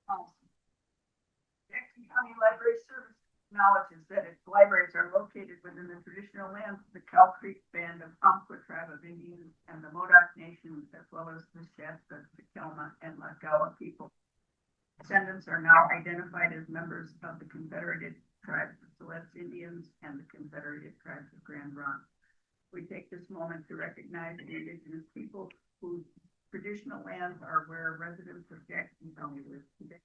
Jackson County Library Service acknowledges that its libraries are located within the traditional lands of the Cow Creek Band of Umpqua Tribe of Indians and the Modoc Nation, as well as the Shasta, the Kelma, and Lagawa people. Descendants are now identified as members of the Confederated Tribes of Celeste Indians and the Confederated Tribes of Grand Ronde. We take this moment to recognize the Indigenous people whose traditional lands are where residents of Jackson County live today.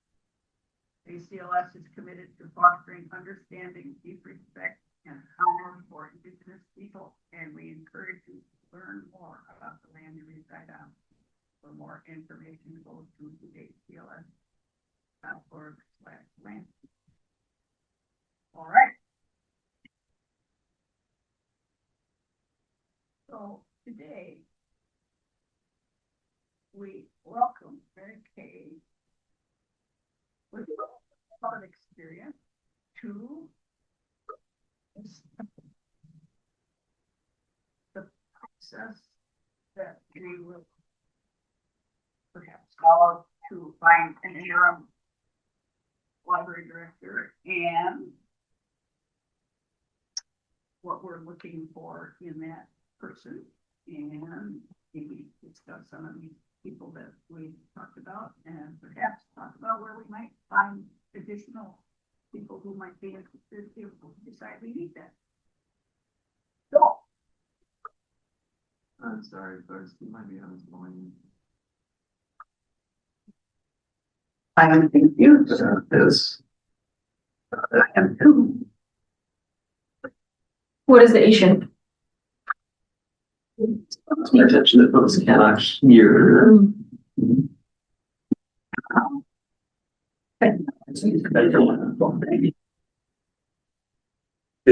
JCLS is committed to fostering understanding, deep respect, and honor for Indigenous people, and we encourage you to learn more about the land you reside on. For more information, go to jcls.org/land. All right. So today, we welcome Mary Kay with a lot of experience to the process that we will perhaps follow to find an interim library director and what we're looking for in that person, and maybe discuss some of these people that we talked about, and perhaps talk about where we might find additional people who might be interested if we decide we need that. So, I'm sorry, first you might be on this morning. I am confused about this. I am too. What is the issue? Pay attention to folks cannot hear. They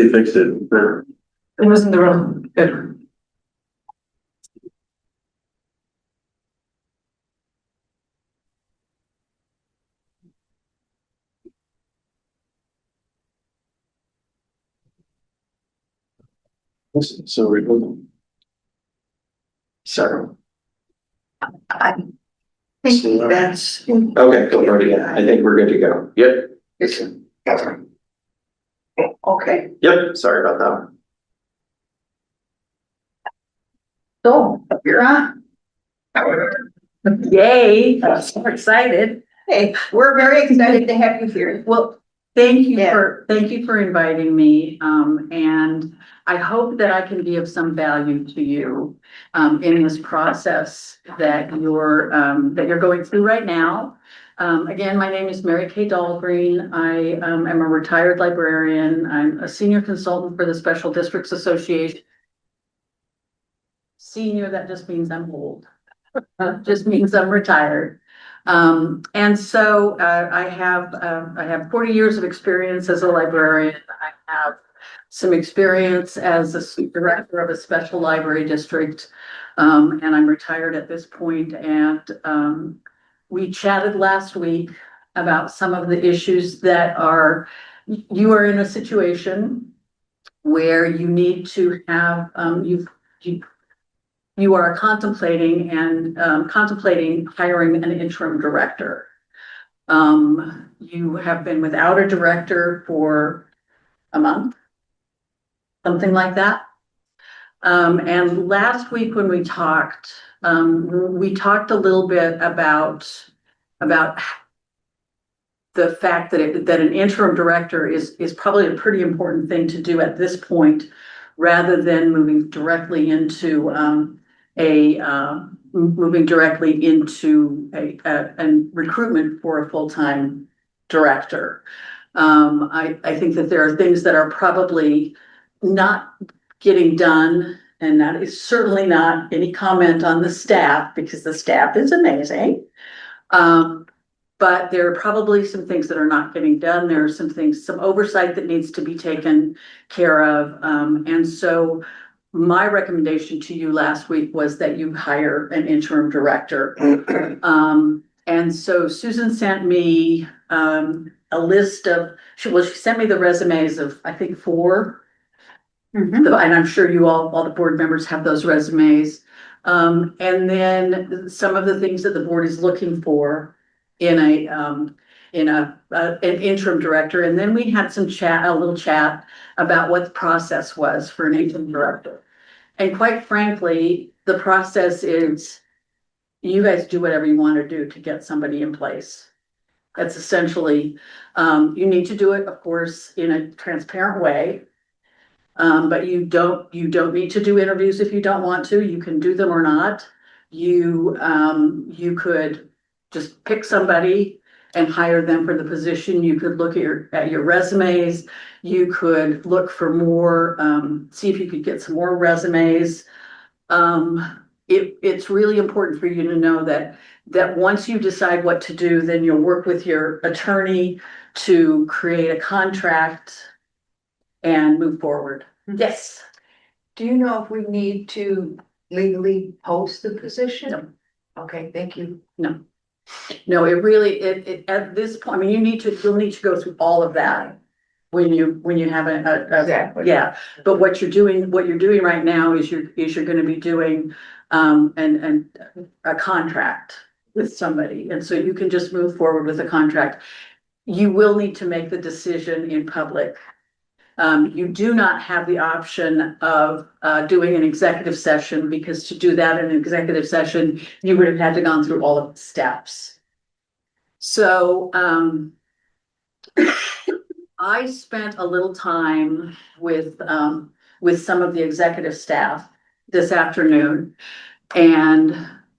fixed it. It was in the room. Good. So we're going. So. I think that's Okay, go for it again. I think we're good to go. Yep. okay. Yep, sorry about that. So you're on. Yay! I'm so excited. Hey, we're very excited to have you here. Well, thank you Yeah. for inviting me. And I hope that I can be of some value to you in this process that you're going through right now. Again, my name is Mary Kay Dahlgreen. I am a retired librarian. I'm a senior consultant for the Special Districts Association. Senior, that just means I'm old. Just means I'm retired. And so I have 40 years of experience as a librarian. I have some experience as a director of a special library district, and I'm retired at this point. And we chatted last week about some of the issues that you are in a situation where you need to have you are contemplating hiring an interim director. You have been without a director for a month, something like that. And last week when we talked a little bit about the fact that an interim director is probably a pretty important thing to do at this point, rather than moving directly into a recruitment for a full-time director. I think that there are things that are probably not getting done, and that is certainly not any comment on the staff, because the staff is amazing. But there are probably some things that are not getting done. There are some oversight that needs to be taken care of. And so my recommendation to you last week was that you hire an interim director. And so Susan sent me a list of, she sent me the resumes of, I think, 4. And I'm sure all the board members have those resumes. And then some of the things that the board is looking for in an interim director. And then we had a little chat about what the process was for an interim director. And quite frankly, the process is you guys do whatever you want to do to get somebody in place. That's essentially, you need to do it, of course, in a transparent way. But you don't need to do interviews if you don't want to. You can do them or not. You could just pick somebody and hire them for the position. You could look at your resumes. You could look for more, see if you could get some more resumes. It's really important for you to know that once you decide what to do, then you'll work with your attorney to create a contract and move forward. Yes. Do you know if we need to legally post the position? No. Okay, thank you. No, it at this point, I mean, you'll need to go through all of that when you have Exactly. yeah. But what you're doing right now is you're gonna be doing, and a contract with somebody. And so you can just move forward with a contract. You will need to make the decision in public. You do not have the option of doing an executive session, because to do that in an executive session, you would have had to gone through all of the steps. So I spent a little time with some of the executive staff this afternoon, and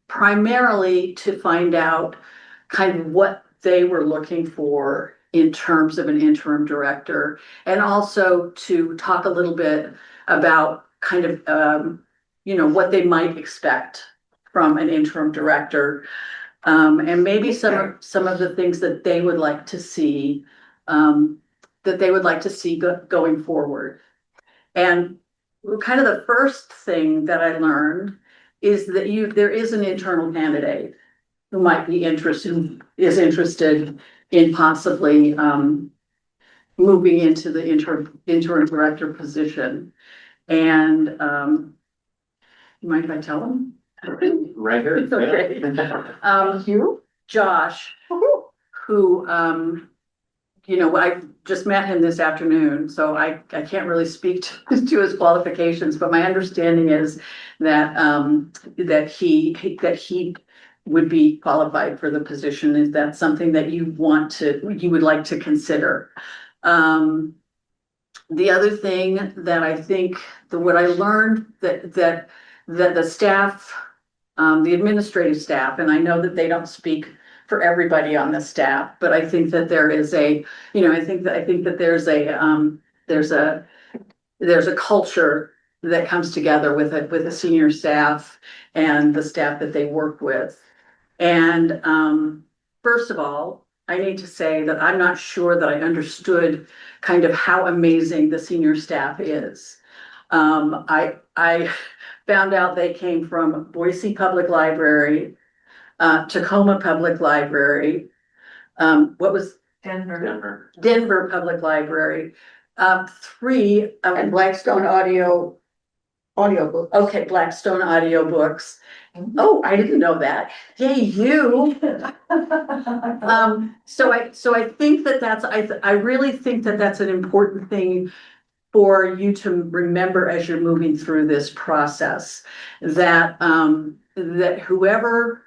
primarily to find out kind of what they were looking for in terms of an interim director, and also to talk a little bit about kind of, what they might expect from an interim director. And maybe some of the things that they would like to see, going forward. And kind of the first thing that I learned is that there is an internal candidate who might be interested in possibly moving into the interim director position. And you mind if I tell them? Right here. It's okay. Josh, who I just met him this afternoon, so I can't really speak to his qualifications, but my understanding is that he would be qualified for the position. Is that something that you would like to consider? The other thing that I think what I learned that the staff, the administrative staff, and I know that they don't speak for everybody on the staff, but I think that there is I think that there's a culture that comes together with the senior staff and the staff that they work with. And first of all, I need to say that I'm not sure that I understood kind of how amazing the senior staff is. I found out they came from Boise Public Library, Tacoma Public Library, what was Denver Public Library, three of And Blackstone audiobook. Okay, Blackstone audiobooks. Oh, I didn't know that. Yay, you. So I think I really think that that's an important thing for you to remember as you're moving through this process, that whoever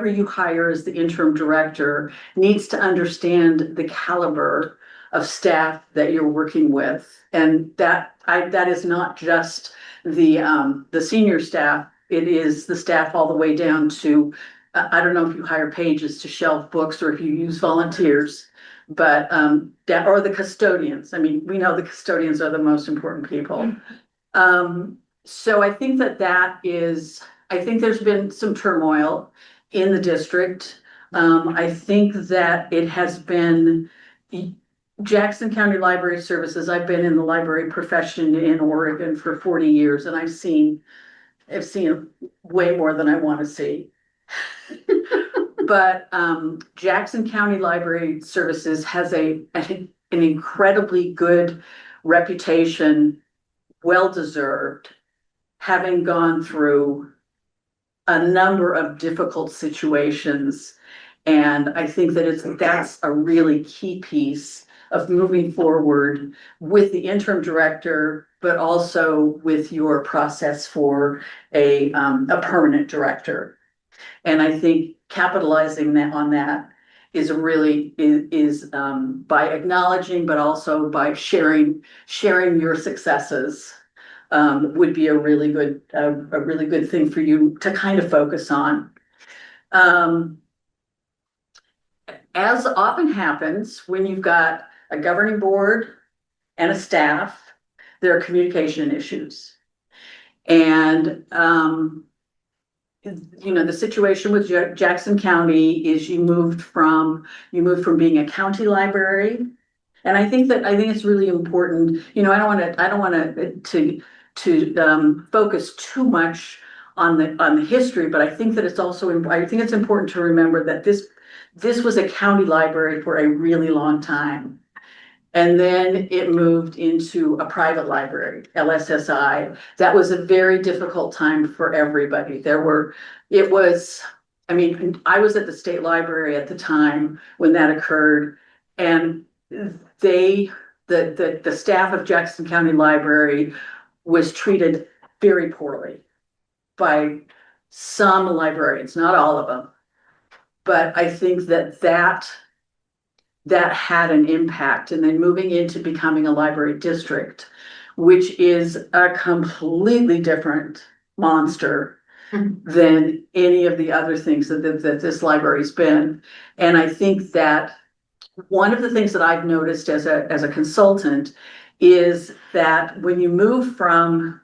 you hire as the interim director needs to understand the caliber of staff that you're working with, and that is not just the senior staff. It is the staff all the way down to, I don't know if you hire pages to shelf books or if you use volunteers, but or the custodians. I mean, we know the custodians are the most important people. So I think I think there's been some turmoil in the district. I think that it has been Jackson County Library Services. I've been in the library profession in Oregon for 40 years, and I've seen way more than I want to see. But Jackson County Library Services has an incredibly good reputation, well-deserved, having gone through a number of difficult situations And I think that that's a really key piece of moving forward with the interim director, but also with your process for a permanent director. And I think capitalizing on that is really, by acknowledging, but also by sharing your successes, would be a really good thing for you to kind of focus on. As often happens when you've got a governing board and a staff, there are communication issues. And, the situation with Jackson County is you moved from being a county library. And I think it's really important, I don't want to focus too much on the history, but I think that I think it's important to remember that this was a county library for a really long time. And then it moved into a private library, LSSI. That was a very difficult time for everybody. I was at the state library at the time when that occurred, and the staff of Jackson County Library was treated very poorly by some librarians, not all of them. But I think that had an impact. And then moving into becoming a library district, which is a completely different monster than any of the other things that this library's been. And I think that one of the things that I've noticed as a consultant is that when you move from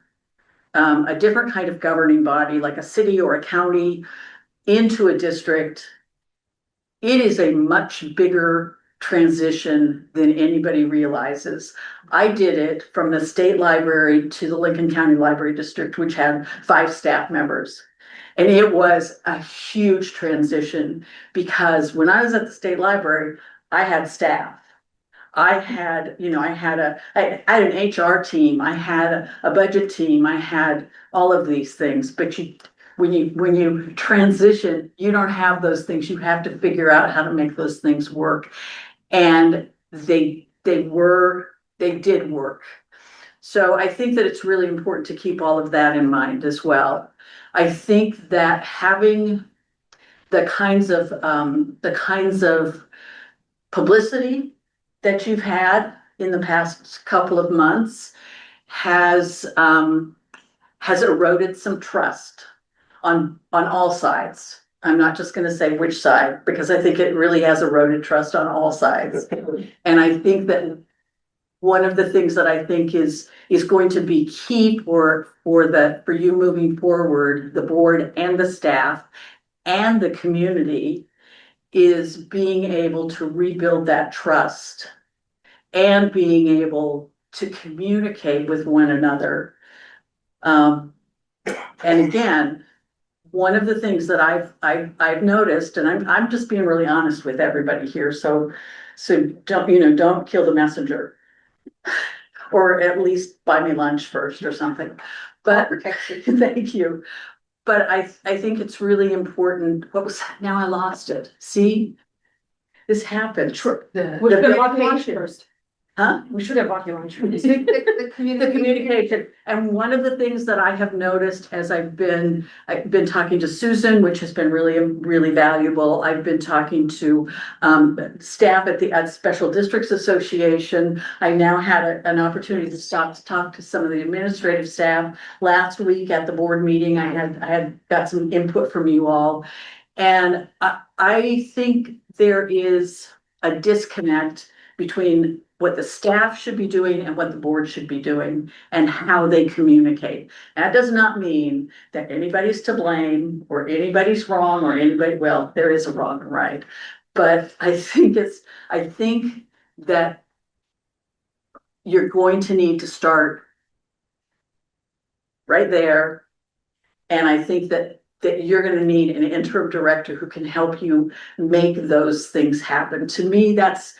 a different kind of governing body, like a city or a county, into a district, it is a much bigger transition than anybody realizes. I did it from the state library to the Lincoln County Library District, which had 5 staff members. And it was a huge transition because when I was at the state library, I had staff. I had an HR team, I had a budget team, I had all of these things, but when you transition, you don't have those things. You have to figure out how to make those things work. And they did work. So I think that it's really important to keep all of that in mind as well. I think that having the kinds of publicity that you've had in the past couple of months has eroded some trust on all sides. I'm not just going to say which side, because I think it really has eroded trust on all sides. And I think that one of the things that I think is going to be key for you moving forward, the board and the staff and the community, is being able to rebuild that trust and being able to communicate with one another. And again, one of the things that I've noticed, and I'm just being really honest with everybody here, so don't kill the messenger, or at least buy me lunch first or something. But thank you. But I think it's really important. Now I lost it. See, this happened. We should have bought you lunch first. Huh? We should have bought you lunch first. The Communication. And one of the things that I have noticed as I've been talking to Susan, which has been really, really valuable. I've been talking to staff at the Special Districts Association. I now had an opportunity to stop to talk to some of the administrative staff last week at the board meeting. I had got some input from you all. And I think there is a disconnect between what the staff should be doing and what the board should be doing and how they communicate. That does not mean that anybody's to blame or anybody's wrong or well, there is a wrong and right. But I think that you're going to need to start right there. And I think that you're going to need an interim director who can help you make those things happen. To me, that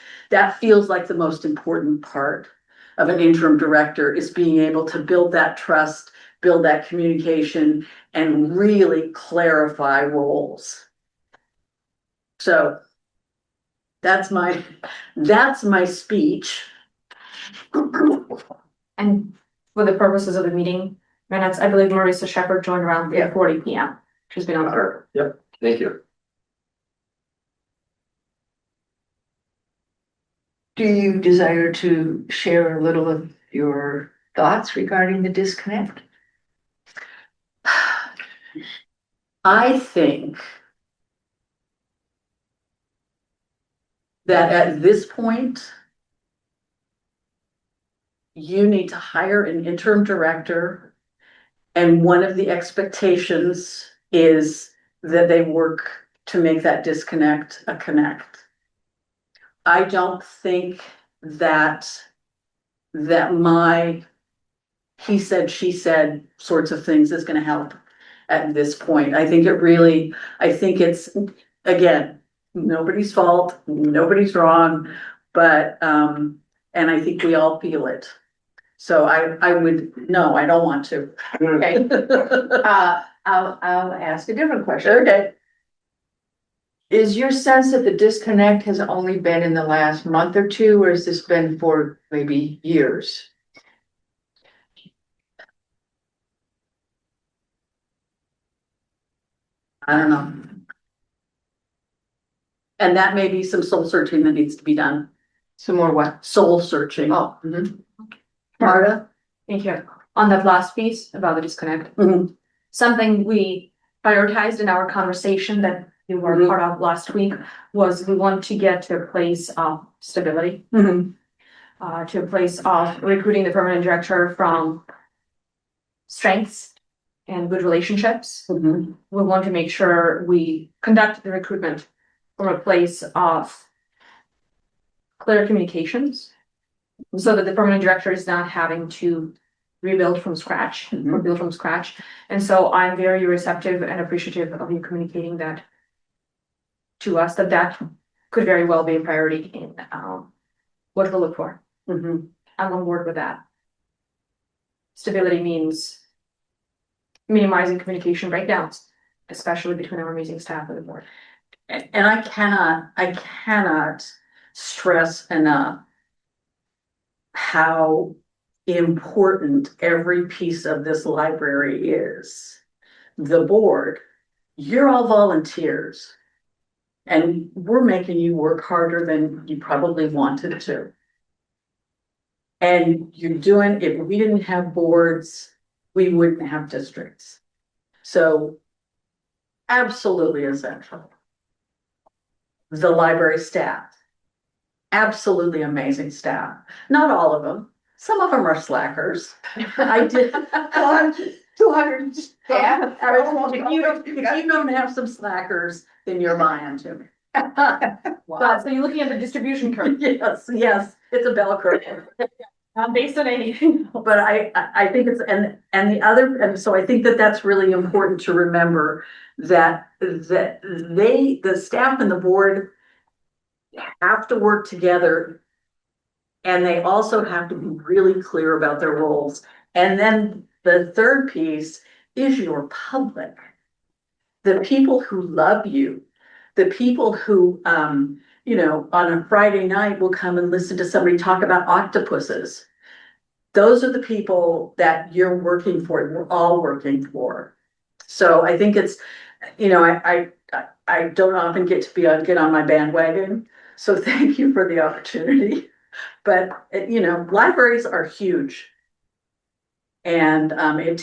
feels like the most important part of an interim director, is being able to build that trust, build that communication, and really clarify roles. So that's my speech. And for the purposes of the meeting minutes, I believe Marissa Shepherd joined around 3:40 PM. She's been on the. Yep, thank you. Do you desire to share a little of your thoughts regarding the disconnect? I think that at this point, you need to hire an interim director. And one of the expectations is that they work to make that disconnect a connect. I don't think that my he said, she said sorts of things is gonna help at this point. I think it's, again, nobody's fault, nobody's wrong, but, and I think we all feel it. So no, I don't want to. Okay. I'll ask a different question. Okay. Is your sense that the disconnect has only been in the last month or two, or has this been for maybe years? I don't know. And that may be some soul searching that needs to be done. Some more what? Soul searching. Oh, mhm. Marta? Thank you. On that last piece about the disconnect, Mhm. something we prioritized in our conversation that you were Mhm. part of last week was we want to get to a place of stability, Mhm. to a place of recruiting the permanent director from strengths and good relationships. Mhm. We want to make sure we conduct the recruitment from a place of clear communications so that the permanent director is not having to rebuild from scratch or build from scratch. And so I'm very receptive and appreciative of you communicating that to us, that could very well be a priority in what we'll look for. Mhm. I'm on board with that. Stability means minimizing communication breakdowns, especially between our amazing staff and the board. And I cannot stress enough how important every piece of this library is. The board, you're all volunteers. And we're making you work harder than you probably wanted to. And you're doing, if we didn't have boards, we wouldn't have districts. So absolutely essential. The library staff, absolutely amazing staff. Not all of them. Some of them are slackers. I did. 200 staff. If you don't have some slackers, then you're lying to me. But so you're looking at the distribution curve, Yes, it's a bell curve. based on anything. But I think it's, and so I think that that's really important to remember that the staff and the board have to work together. And they also have to be really clear about their roles. And then the third piece is your public. The people who love you, the people who, on a Friday night will come and listen to somebody talk about octopuses. Those are the people that you're working for, we're all working for. So I think it's, I don't often get to get on my bandwagon. So thank you for the opportunity. But, libraries are huge. And it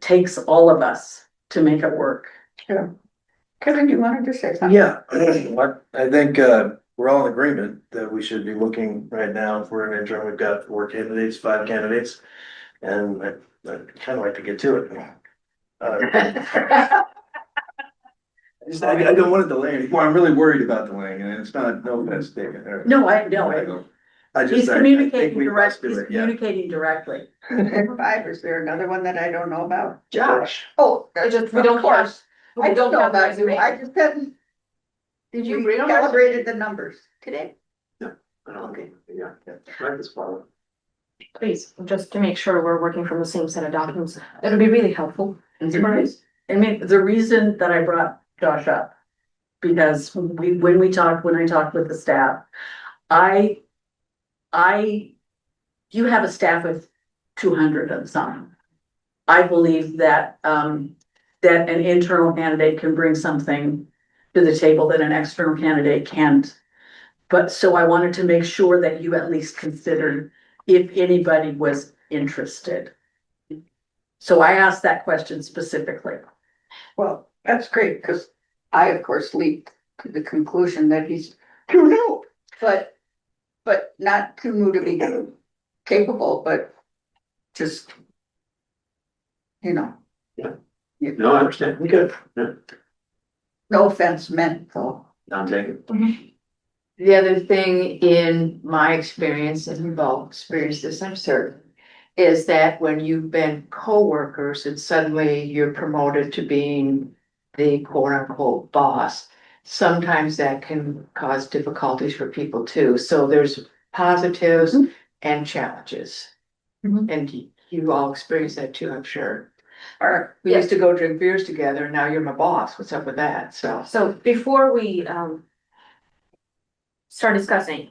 takes all of us to make it work. Sure. Kevin, you wanted to say something? Yeah, I think we're all in agreement that we should be looking right now for an interim. We've got 5 candidates, and I'd kind of like to get to it. I don't want to delay anymore. I'm really worried about delaying, and it's not, no offense taken. No, I know. He's communicating directly. Number 5, is there another one that I don't know about? Josh. Oh, We don't have. I we don't know have the about you, resume. I just haven't. Did you We bring them? calibrated the numbers today. Okay, yeah, right this fall. Please, just to make sure we're working from the same set of documents, that'll be really helpful. I mean, the reason that I brought Josh up, because when I talked with the staff, you have a staff of 200 and some. I believe that, that an internal candidate can bring something to the table that an external candidate can't. But so I wanted to make sure that you at least considered if anybody was interested. So I asked that question specifically. Well, that's great, because I, of course, leaped to the conclusion that he's too new, but not too new to be capable, but just, you know. Yeah. You- No, I understand. Okay. Yeah. No offense meant, though. I'm taking. The other thing in my experience, and we've all experienced this, I'm certain, is that when you've been co-workers and suddenly you're promoted to being the quote unquote boss, sometimes that can cause difficulties for people too. So there's positives and challenges. Mhm. And you all experience that too, I'm sure. Or, We used to go drink beers together, and now you're my boss. What's up with that? So before we start discussing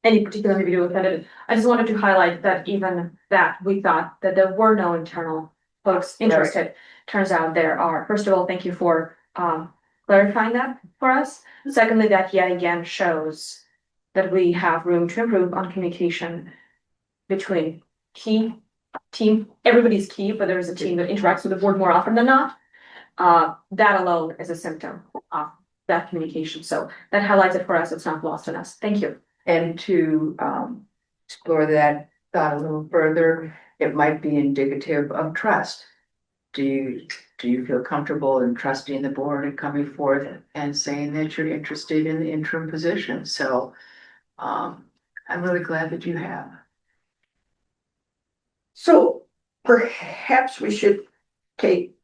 any particular individual candidate, I just wanted to highlight that even that we thought that there were no internal folks interested. Turns out there are. First of all, thank you for clarifying that for us. Secondly, that yet again shows that we have room to improve on communication between key team. Everybody's key, but there is a team that interacts with the board more often than not. That alone is a symptom of that communication. So that highlights it for us. It's not lost on us. Thank you. And to explore that thought a little further, it might be indicative of trust. Do you feel comfortable in trusting the board and coming forth and saying that you're interested in the interim position? So I'm really glad that you have. So perhaps we should take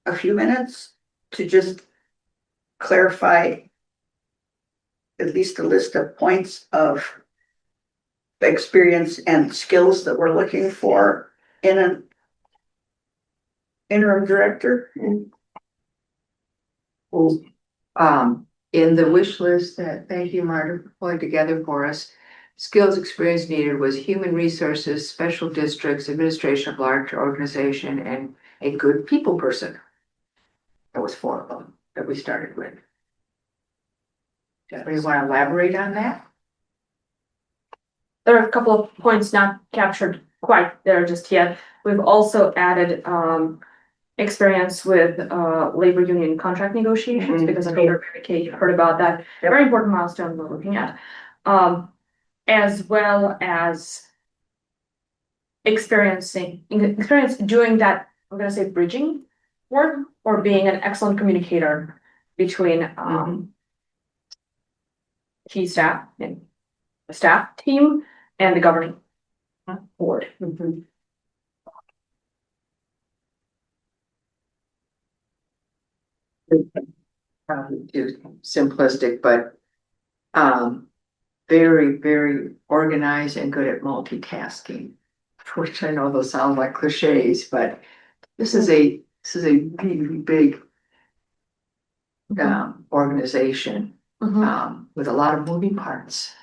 a few minutes to just clarify at least a list of points of the experience and skills that we're looking for in an interim director. Well, in the wish list that, thank you, Marta, for pulling together for us, skills experience needed was human resources, special districts, administration of large organization, and a good people person. That was 4 of them that we started with. Anybody want to elaborate on that? There are a couple of points not captured quite there just yet. We've also added experience with labor union contract negotiations, because I'm sure Mary Kay heard about that. Very important milestone we're looking at. As well as experience doing that, I'm gonna say bridging work, or being an excellent communicator between key staff and the staff team and the governing board. Probably too simplistic, but very, very organized and good at multitasking, which I know those sound like cliches, but this is a really big organization with a lot of moving parts.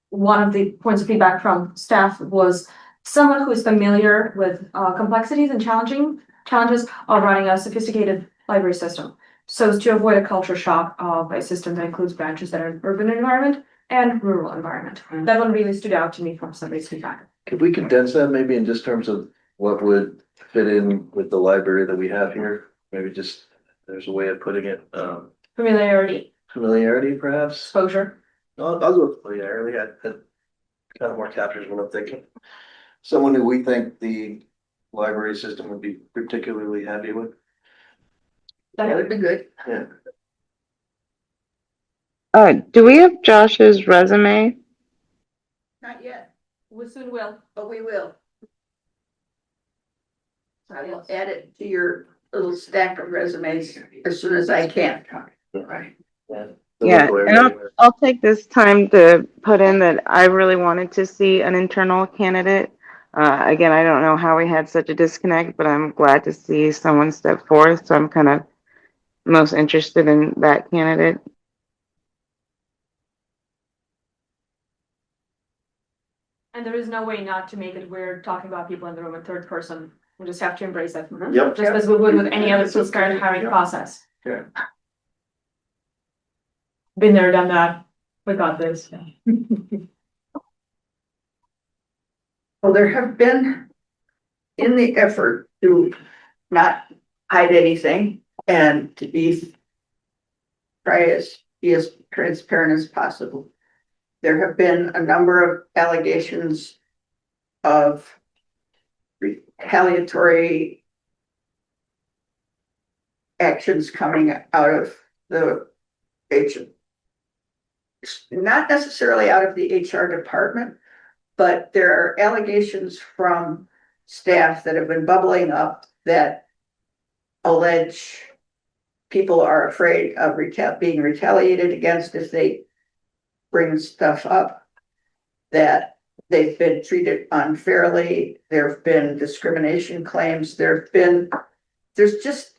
One of the points of feedback from staff was someone who is familiar with complexities and challenges of running a sophisticated library system. So as to avoid a culture shock of a system that includes branches that are in urban environment and rural environment. That one really stood out to me from somebody's feedback. Could we condense that maybe in just terms of what would fit in with the library that we have here? Maybe just, there's a way of putting it, Familiarity, familiarity perhaps? exposure. I'll go with familiarity. That kind of more captures what I'm thinking. Someone who we think the library system would be particularly happy with. That would be good. Yeah. Do we have Josh's resume? Not yet, We soon will. but we will. I will add it to your little stack of resumes as soon as I can. Right. Yeah, and I'll take this time to put in that I really wanted to see an internal candidate. Again, I don't know how we had such a disconnect, but I'm glad to see someone step forth. So I'm kind of most interested in that candidate. And there is no way not to make it weird talking about people in the room in third person. We just have to embrace it. Yep. Just as we would with any other school current hiring process. Yeah. Been there, done that. We got this. Well, there have been, in the effort to not hide anything and to be be as transparent as possible. There have been a number of allegations of retaliatory actions coming out of the not necessarily out of the HR department, but there are allegations from staff that have been bubbling up that allege people are afraid of being retaliated against if they bring stuff up, that they've been treated unfairly. There have been discrimination claims. There's just,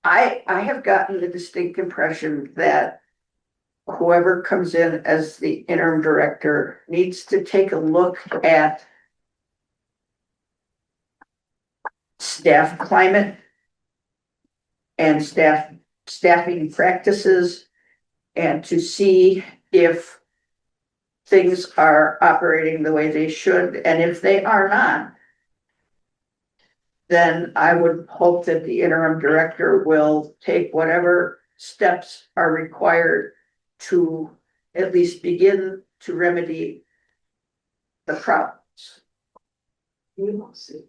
I have gotten the distinct impression that whoever comes in as the interim director needs to take a look at staff climate and staffing practices, and to see if things are operating the way they should. And if they are not, then I would hope that the interim director will take whatever steps are required to at least begin to remedy the problems. We will see.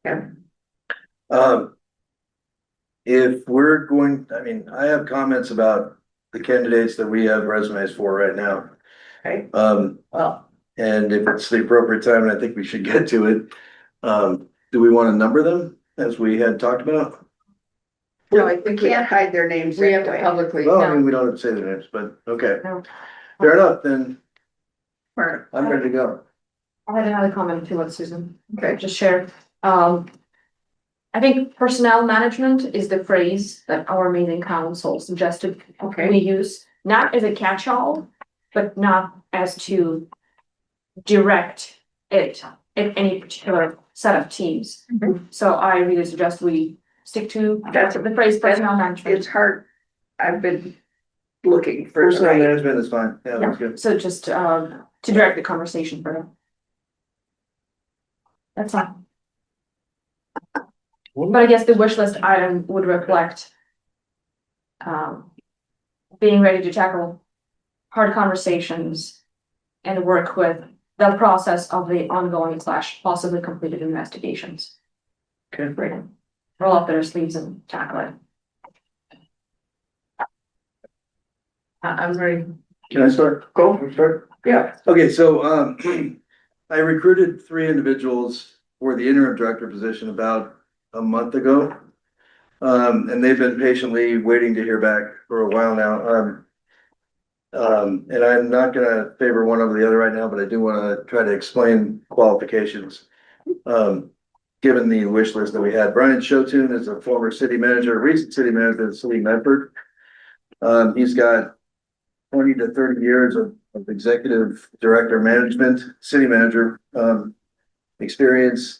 Yeah. If we're going, I mean, I have comments about the candidates that we have resumes for right now. Okay. Well, and if it's the appropriate time, and I think we should get to it, do we want to number them as we had talked about? No, we can't hide their names We have to anyway. publicly. Well, I mean, we don't have to say their names, but okay. No. Fair enough, then Right. I'm ready to go. I had another comment too, what Susan Okay. just shared. I think personnel management is the phrase that our meeting council suggested Okay. we use, not as a catch-all, but not as to direct it at any particular set of teams. Mhm. So I really suggest we stick to That's- the phrase personnel management. It's hard. I've been looking for the Personnel right. management is fine. Yeah, that's good. So just to direct the conversation further. That's all. But I guess the wish list item would reflect being ready to tackle hard conversations and work with the process of the ongoing / possibly completed investigations. Okay. Right. Roll up their sleeves and tackle it. I'm ready. Can I start? Go, start. Yeah. Okay, so I recruited 3 individuals for the interim director position about a month ago. And they've been patiently waiting to hear back for a while now. And I'm not gonna favor one over the other right now, but I do wanna try to explain qualifications. Given the wish list that we had, Brian Shotun is a former city manager, recent city manager of the city of Medford. He's got 20 to 30 years of executive director management, city manager, experience.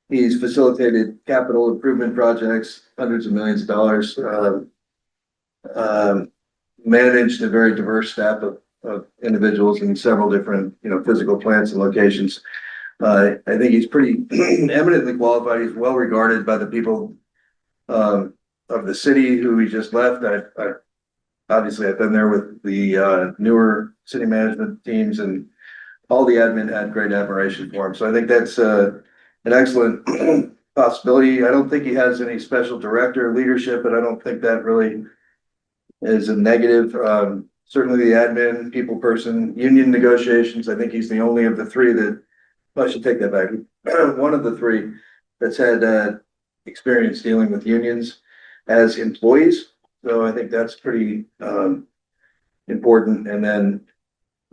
He's facilitated capital improvement projects, hundreds of millions of dollars, managed a very diverse staff of individuals in several different, physical plants and locations. I think he's pretty eminently qualified. He's well regarded by the people, of the city who he just left. Obviously I've been there with the, newer city management teams, and all the admin had great admiration for him. So I think that's, an excellent possibility. I don't think he has any special director leadership, but I don't think that really is a negative. Certainly the admin, people person, union negotiations, I think he's the only of the 3 that, I should take that back. One of the 3 that's had experience dealing with unions as employees. So I think that's pretty important. And then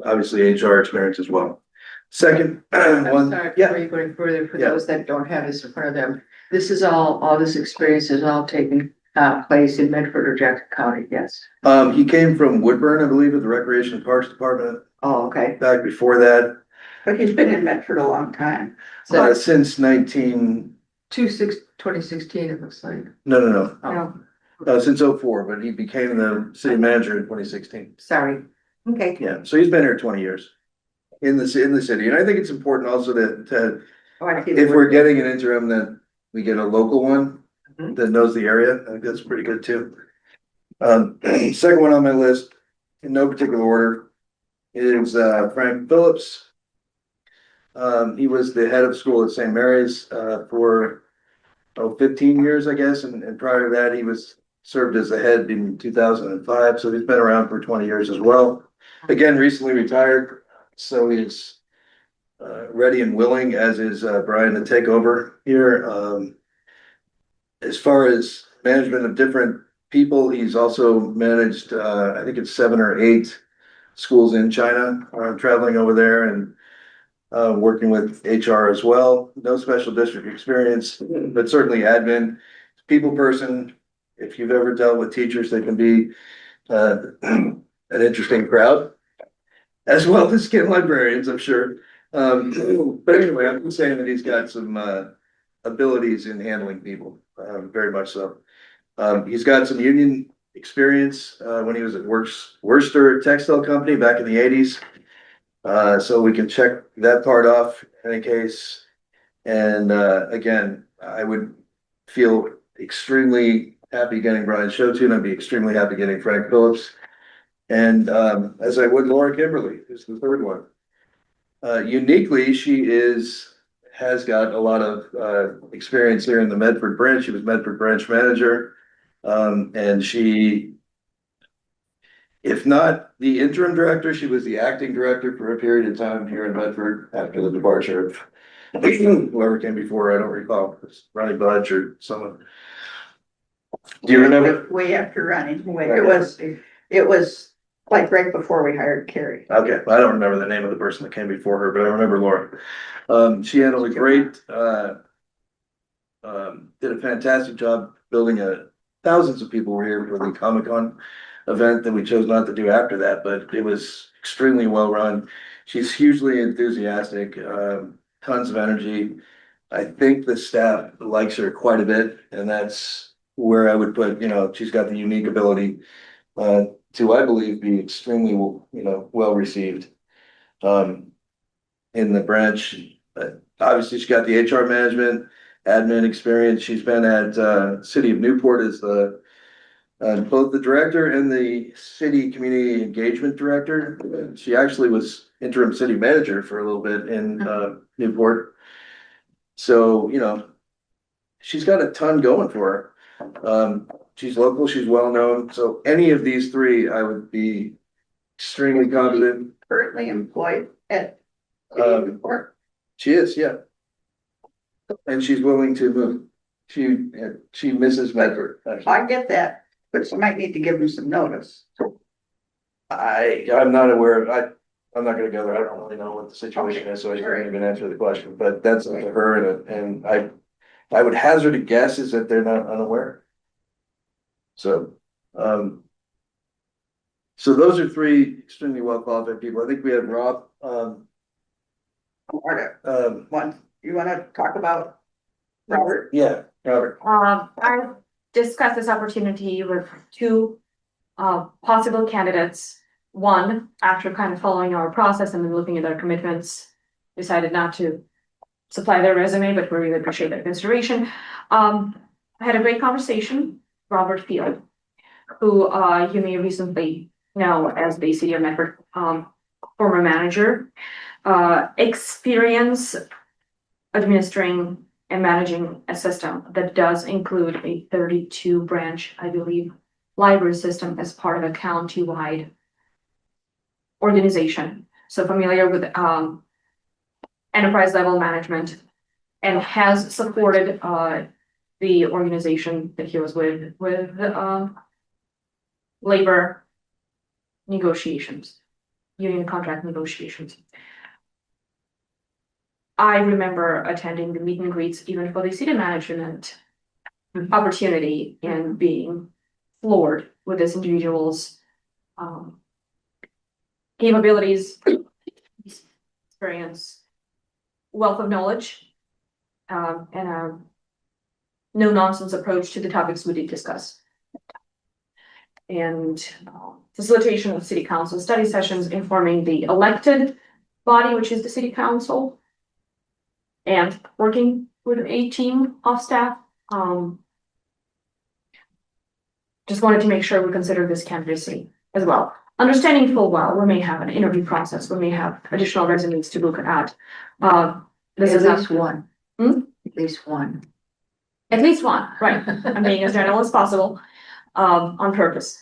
obviously HR experience as well. Second I'm one, sorry, yeah, before you go any further, for Yeah. those that don't have this in front of them, this is all this experience is all taking place in Medford or Jackson County, yes. he came from Woodburn, I believe, at the Recreation and Parks Department. Oh, okay. Back before that, But he's been in Medford a long time. So since 2016, it looks like. no, Oh, since '04, but he became the city manager in 2016. sorry. Okay. Yeah, so he's been here 20 years in the city, and I think it's important also to Oh, I see the if we're word. getting an interim, that we get a local one Mhm. that knows the area. I think that's pretty good too. Second one on my list, in no particular order, is Frank Phillips. He was the head of school at St. Mary's for 15 years, I guess, and prior to that, he was served as the head in 2005. So he's been around for 20 years as well. Again, recently retired, so he's ready and willing, as is Brian, to take over here. As far as management of different people, he's also managed, I think it's 7 or 8 schools in China, traveling over there and working with HR as well. No special district experience, but certainly admin, people person. If you've ever dealt with teachers, they can be an interesting crowd, as well as skin librarians, I'm sure. But anyway, I'm just saying that he's got some abilities in handling people, very much so. He's got some union experience when he was at Worcester Textile Company back in the '80s. So we can check that part off in any case. And again, I would feel extremely happy getting Brian Shotun. I'd be extremely happy getting Frank Phillips. And as I would Laura Kimberly, who's the third one. Uniquely, has got a lot of experience here in the Medford branch. She was Medford branch manager. And she, if not the interim director, she was the acting director for a period of time here in Medford after the departure of whoever came before. I don't recall, it was Ronnie Budge or someone. Do you remember? Way after running, it was like right before we hired Carrie. Okay, I don't remember the name of the person that came before her, but I remember Laura. She handled a great, did a fantastic job building thousands of people were here for the Comic-Con event that we chose not to do after that, but it was extremely well run. She's hugely enthusiastic, tons of energy. I think the staff likes her quite a bit, and that's where I would put, she's got the unique ability to, I believe, be extremely, well received in the branch. Obviously, she's got the HR management, admin experience. She's been at City of Newport as both the director and the city community engagement director. She actually was interim city manager for a little bit in Newport. So, she's got a ton going for her. She's local, she's well known. So any of these three, I would be extremely confident. Currently employed at Newport. She is, yeah. And she's willing to move. She misses Medford. actually. I get that, but you might need to give them some notice. I'm not aware I'm not gonna go there. I don't really know what the situation is, so I Sure. can't even answer the question, but that's up to her and I would hazard a guess is that they're not unaware. So, so those are three extremely well qualified people. I think we had Rob, One, you wanna talk about Robert? yeah, Robert. I discussed this opportunity with two possible candidates. One, after kind of following our process and then looking at their commitments, decided not to supply their resume, but we really appreciate their consideration. I had a great conversation, Robert Field, who you may recently know as the City of Medford former manager, experience administering and managing a system that does include a 32 branch, I believe, library system as part of a county-wide organization. So familiar with enterprise level management and has supported the organization that he was with labor negotiations. union contract negotiations. I remember attending the meet and greets even for the city management opportunity and being floored with this individual's capabilities, experience, wealth of knowledge, and a no nonsense approach to the topics we did discuss. And facilitation of city council study sessions informing the elected body, which is the city council, and working with a team of staff. Just wanted to make sure we consider this candidacy as well. Understanding full well, we may have an interview process, we may have additional resumes to look at. This is At least one. Hmm? At least one. At least one, right? I'm being as general as possible, on purpose.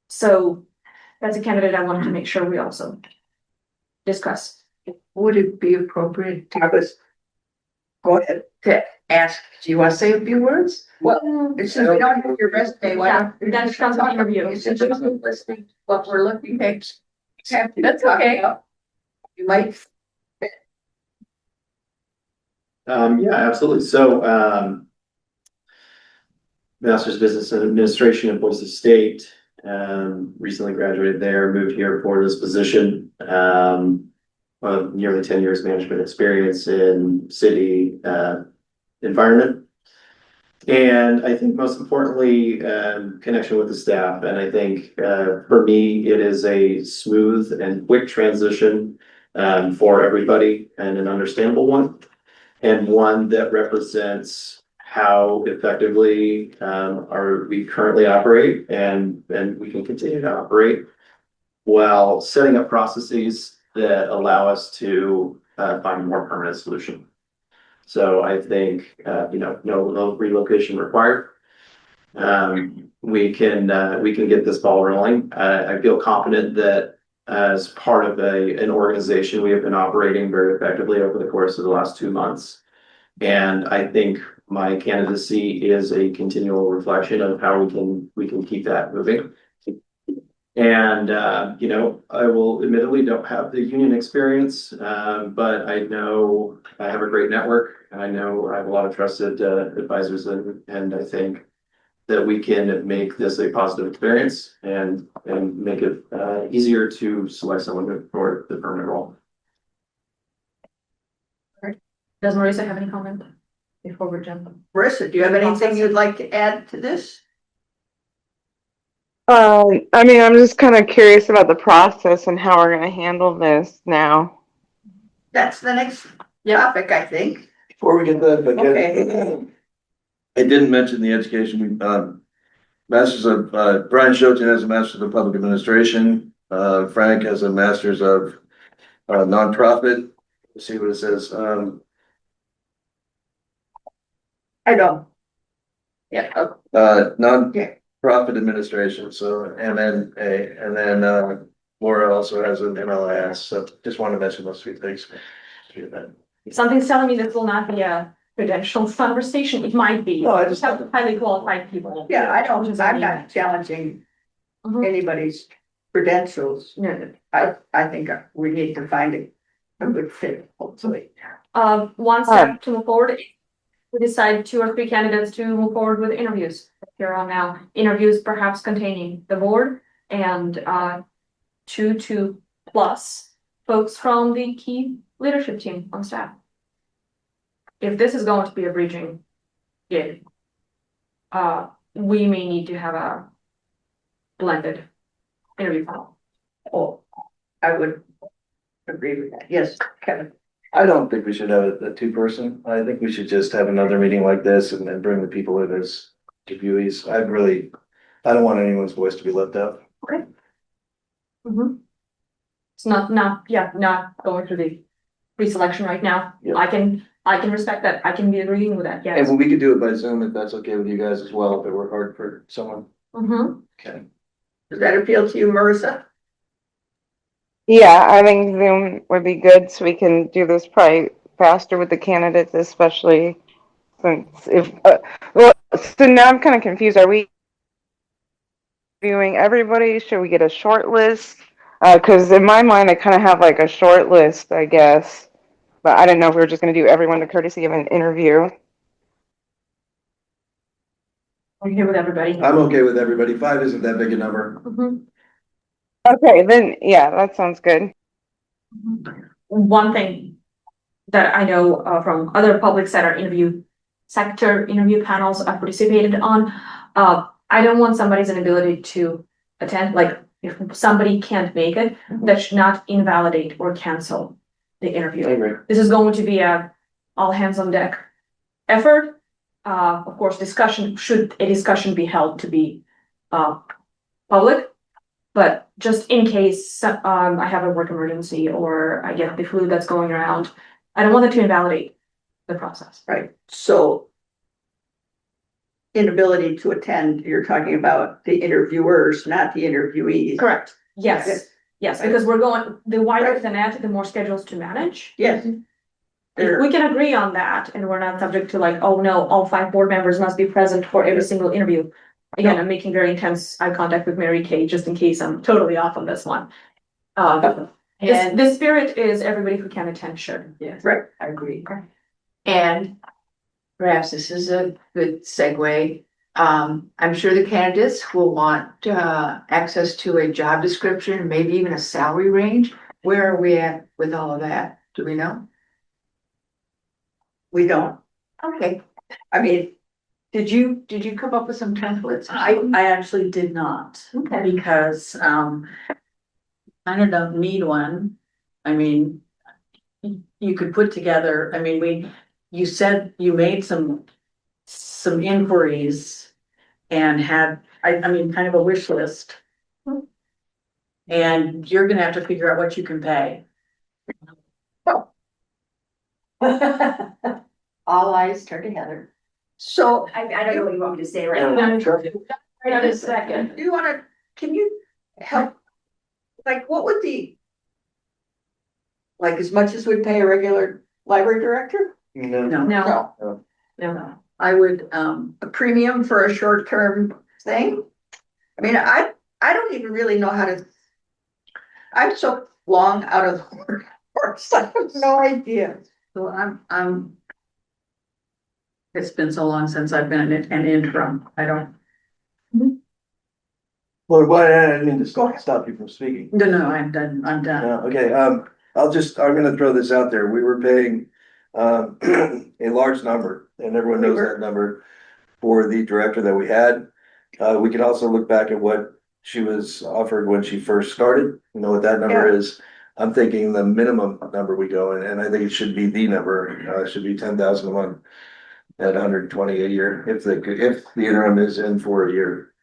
So that's a candidate I wanted to make sure we also discuss. Would it be appropriate I was, go ahead. to ask, do you want to say a few words? Well, since we don't have your resume, why Yeah, don't? that becomes an interview. Since you're listening to what we're looking at. That's okay. You might. Yeah, absolutely. So, Master's of Business Administration at Boise State, recently graduated there, moved here for this position. Nearly 10 years management experience in city environment. And I think most importantly, connection with the staff. And I think for me, it is a smooth and quick transition for everybody and an understandable one. And one that represents how effectively we currently operate and we can continue to operate while setting up processes that allow us to find a more permanent solution. So I think, no relocation required. We can get this ball rolling. I feel confident that as part of an organization, we have been operating very effectively over the course of the last 2 months. And I think my candidacy is a continual reflection of how we can keep that moving. And, I will admittedly don't have the union experience, but I know I have a great network. I know I have a lot of trusted advisors, and I think that we can make this a positive experience and make it easier to select someone for the permanent role. Does Marisa have any comment before we jump? Marissa, do you have anything you'd like to add to this? I mean, I'm just kind of curious about the process and how we're going to handle this now. That's the next topic, I think. Before we get that, but Okay. I didn't mention the education. Masters of, Brian Shoten has a master's of public administration. Frank has a master's of nonprofit. Let's see what it says. I know. Yeah, Nonprofit administration, so MMA, and then Laura also has an MLIS, so just want to mention those three things. Something's telling me this will not be a credentials conversation. It might be. No, I just have highly qualified people. yeah, I'm not challenging Mhm. anybody's credentials. No. I think we need to find a good fit, hopefully. One step to move forward. We decide 2 or 3 candidates to move forward with interviews here on now. Interviews perhaps containing the board and 2 to plus folks from the key leadership team on staff. If this is going to be a bridging gig, we may need to have a blended interview panel. Oh, I would agree with that. Yes, Kevin. I don't think we should have a two-person. I think we should just have another meeting like this and then bring the people in as interviewees. I don't want anyone's voice to be left out. Okay. It's not going through the pre-selection right now. Yeah. I can respect that. I can be agreeing with that, yes. And we could do it by Zoom if that's okay with you guys as well, if it were hard for someone. Okay. Does that appeal to you, Marissa? Yeah, I think Zoom would be good so we can do this probably faster with the candidates, especially since so now I'm kind of confused. Are we viewing everybody? Should we get a short list? Cause in my mind, I kind of have like a short list, I guess. But I didn't know if we were just gonna do everyone the courtesy of an interview. Are you here with everybody? I'm okay with everybody. 5 isn't that big a number. Mhm. Okay, then, yeah, that sounds good. One thing that I know from other public sector interview panels I've participated on, I don't want somebody's inability to attend, like if somebody can't make it, that should not invalidate or cancel the interview. I agree. This is going to be a all hands on deck effort. Of course, should a discussion be held to be public, but just in case I have a work emergency or I get the flu that's going around, I don't want it to invalidate the process. Right, so inability to attend, you're talking about the interviewers, not the interviewees. Correct. Yes, Okay. yes, because the wider the net, the more schedules to manage. Yes. If we can agree on that and we're not subject to like, oh no, all 5 board members must be present for every single interview. Again, I'm making very intense eye contact with Mary Kay just in case I'm totally off on this one. And The spirit is everybody who can attend should. yes, Right. I agree. And perhaps this is a good segue. I'm sure the candidates will want access to a job description, maybe even a salary range. Where are we at with all of that? Do we know? We don't, Okay. I mean, Did you come up with some templates? I actually did not, Okay. because, kind of don't need one. I mean, you could put together, I mean, you said you made some inquiries and had, I mean, kind of a wish list. And you're gonna have to figure out what you can pay. All eyes turn to Heather. so I don't know what you want me to say right Yeah, now. sure. Right in a second. do you wanna, can you help? Like, what would like as much as we pay a regular library director? No. No, No, No, no. I would, a premium for a short-term thing? I mean, I don't even really know how to. I'm so long out of the workforce, I have no idea. so I'm. It's been so long since I've been an interim, I don't, Well, why, I didn't mean to stop you from speaking. no, I'm done, Okay, I'm gonna throw this out there. We were paying, a large number, and everyone knows that number for the director that we had. We can also look back at what she was offered when she first started, you know what that number is. I'm thinking the minimum number we go, and I think it should be the number, it should be 10,000 a month at 120 a year, if the interim is in for a year.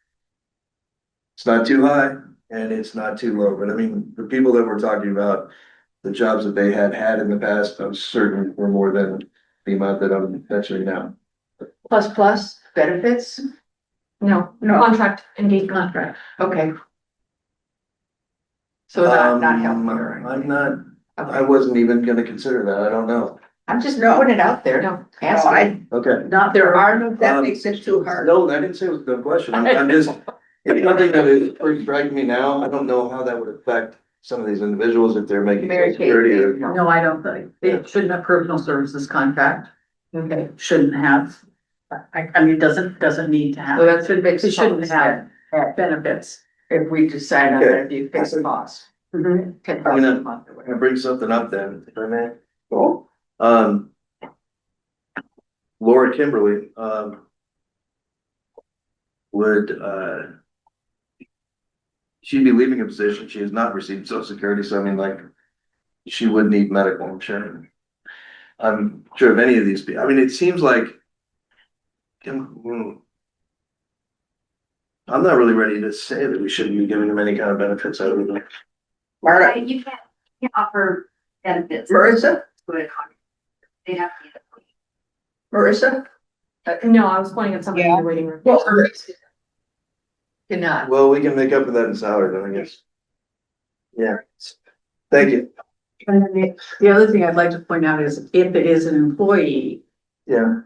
It's not too high and it's not too low, but I mean, the people that we're talking about, the jobs that they had in the past, I'm certain were more than the amount that I'm mentioning now. Plus benefits? No, No. contract engagement. contract. Okay. So not healthcare. I'm not, I wasn't even gonna consider that. I don't know. I'm just No. putting it out there. No. Asking. Okay. Not there are no, That makes it too hard. No, I didn't say it was a good question. I'm just, it's something that is first striking me now. I don't know how that would affect some of these individuals if they're making Mary Social Security Kay. or. no, I don't think, it shouldn't have personal services contract, Okay. shouldn't have. I mean, it doesn't need to have. So that should make It shouldn't sense have benefits. if we decide on Okay. that, be fixed costs. Mhm. 10,000 a month or I'm whatever. gonna bring something up then, if I may. Cool. Laura Kimberly, would, she'd be leaving a position. She has not received Social Security, so I mean, like, she would need medical insurance. I'm sure of any of these, I mean, it seems like. I'm not really ready to say that we shouldn't be giving them any kind of benefits. I don't know. Marta, You can't offer benefits. Marissa, But they have to be. Marissa? No, I was pointing at somebody in the waiting room. Well, Cannot. Well, we can make up for that in salary then, I guess. Yeah, thank you. And then the other thing I'd like to point out is if it is an employee, Yeah,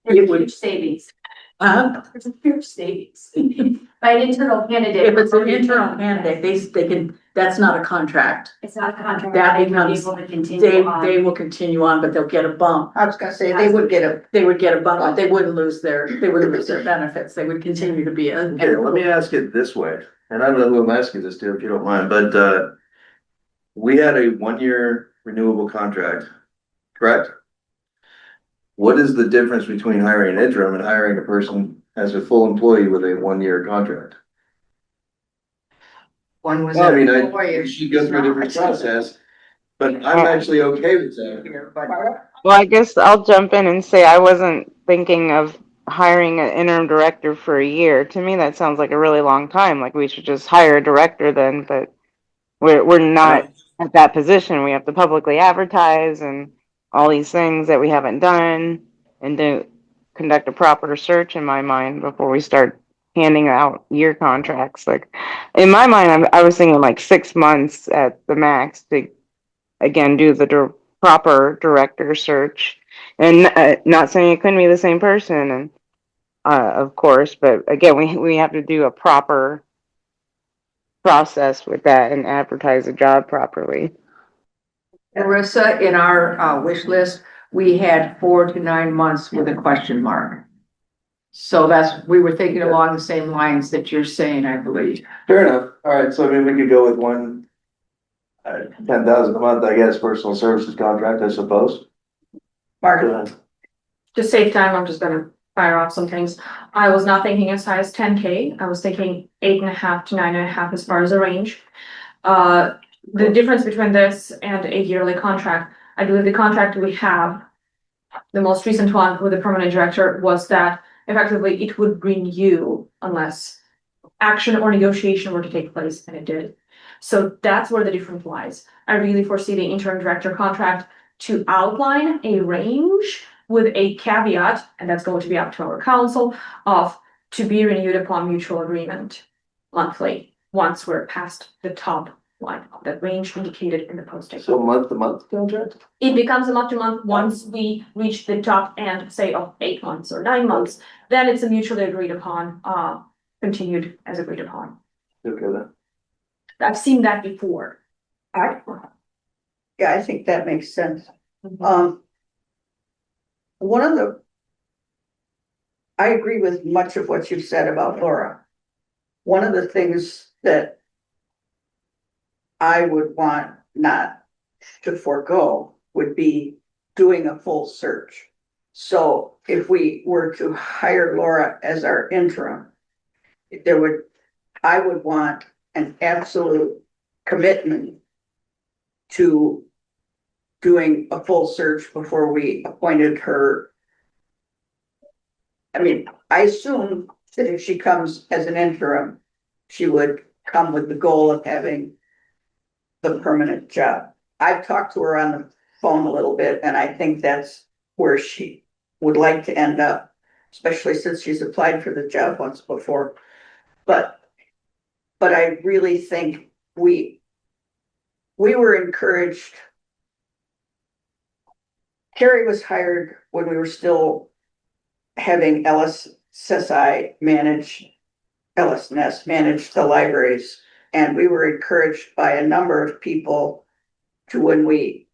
There's huge savings. There's a huge savings. By an internal candidate. if it's an internal candidate, they can That's not a contract. It's not a contract. That They will be becomes- able to continue on. They will continue on, but they'll get a bump. I was gonna say, they would get a, They would get a bump, but they wouldn't lose their benefits. They would continue to be a. Okay, let me ask it this way, and I don't know who I'm asking this to, if you don't mind, but, we had a 1-year renewable contract, correct? What is the difference between hiring an interim and hiring a person as a full employee with a 1-year contract? one was Well, I mean, a employee. we should go through a different process, but I'm actually okay with that. Well, I guess I'll jump in and say I wasn't thinking of hiring an interim director for a year. To me, that sounds like a really long time. Like we should just hire a director then, but we're not at that position. We have to publicly advertise and all these things that we haven't done and do conduct a proper search in my mind before we start handing out year contracts. Like in my mind, I was thinking like 6 months at the max to again do the proper director search, and not saying it couldn't be the same person, and of course, but again, we have to do a proper process with that and advertise the job properly. Marissa, in our wish list, we had 4 to 9 months with a question mark. So we were thinking along the same lines that you're saying, I believe. Fair enough, alright, so I mean, we could go with one. 10,000 a month, I guess, personal services contract, I suppose. Mark, To save time, I'm just gonna fire off some things. I was not thinking as high as 10K. I was thinking 8.5 to 9.5 as far as a range. The difference between this and a yearly contract, I believe the contract we have, the most recent one with the permanent director, was that effectively it would renew unless action or negotiation were to take place, and it did. So that's where the difference lies. I really foresee the interim director contract to outline a range with a caveat, and that's going to be up to our council, of to be renewed upon mutual agreement monthly, once we're past the top line of that range indicated in the posting. So month to month contract? It becomes a month to month once we reach the top end, say, of 8 months or 9 months, then it's a mutually agreed upon, continued as agreed upon. Okay then. I've seen that before. Yeah, I think that makes sense. One of the, I agree with much of what you've said about Laura. One of the things that I would want not to forego would be doing a full search. So if we were to hire Laura as our interim, I would want an absolute commitment to doing a full search before we appointed her. I mean, I assume that if she comes as an interim, she would come with the goal of having the permanent job. I've talked to her on the phone a little bit, and I think that's where she would like to end up, especially since she's applied for the job once before. But I really think we were encouraged. Carrie was hired when we were still having LSSI manage the libraries. And we were encouraged by a number of people to, when we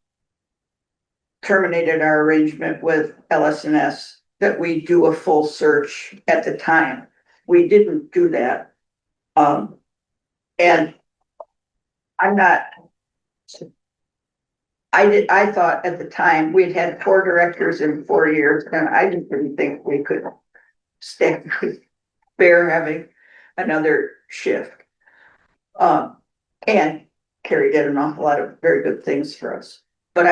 terminated our arrangement with LSNS, that we do a full search at the time. We didn't do that. And I thought at the time we'd had 4 directors in 4 years, and I just didn't think we could bear having another shift. And Carrie did an awful lot of very good things for us. But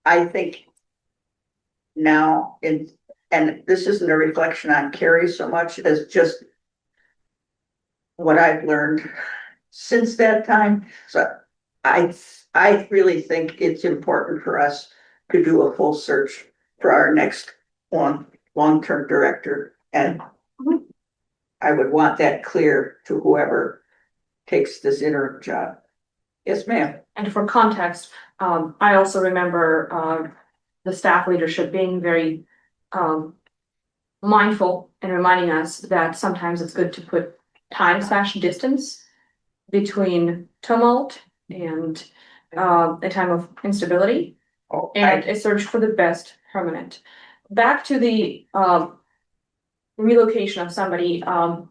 I think now, and this isn't a reflection on Carrie so much as just what I've learned since that time. So I really think it's important for us to do a full search for our next long-term director. And I would want that clear to whoever takes this interim job. Yes, ma'am. And for context, I also remember the staff leadership being very mindful and reminding us that sometimes it's good to put time/distance between tumult and a time of instability, and a search for the best permanent. Back to the relocation of somebody, I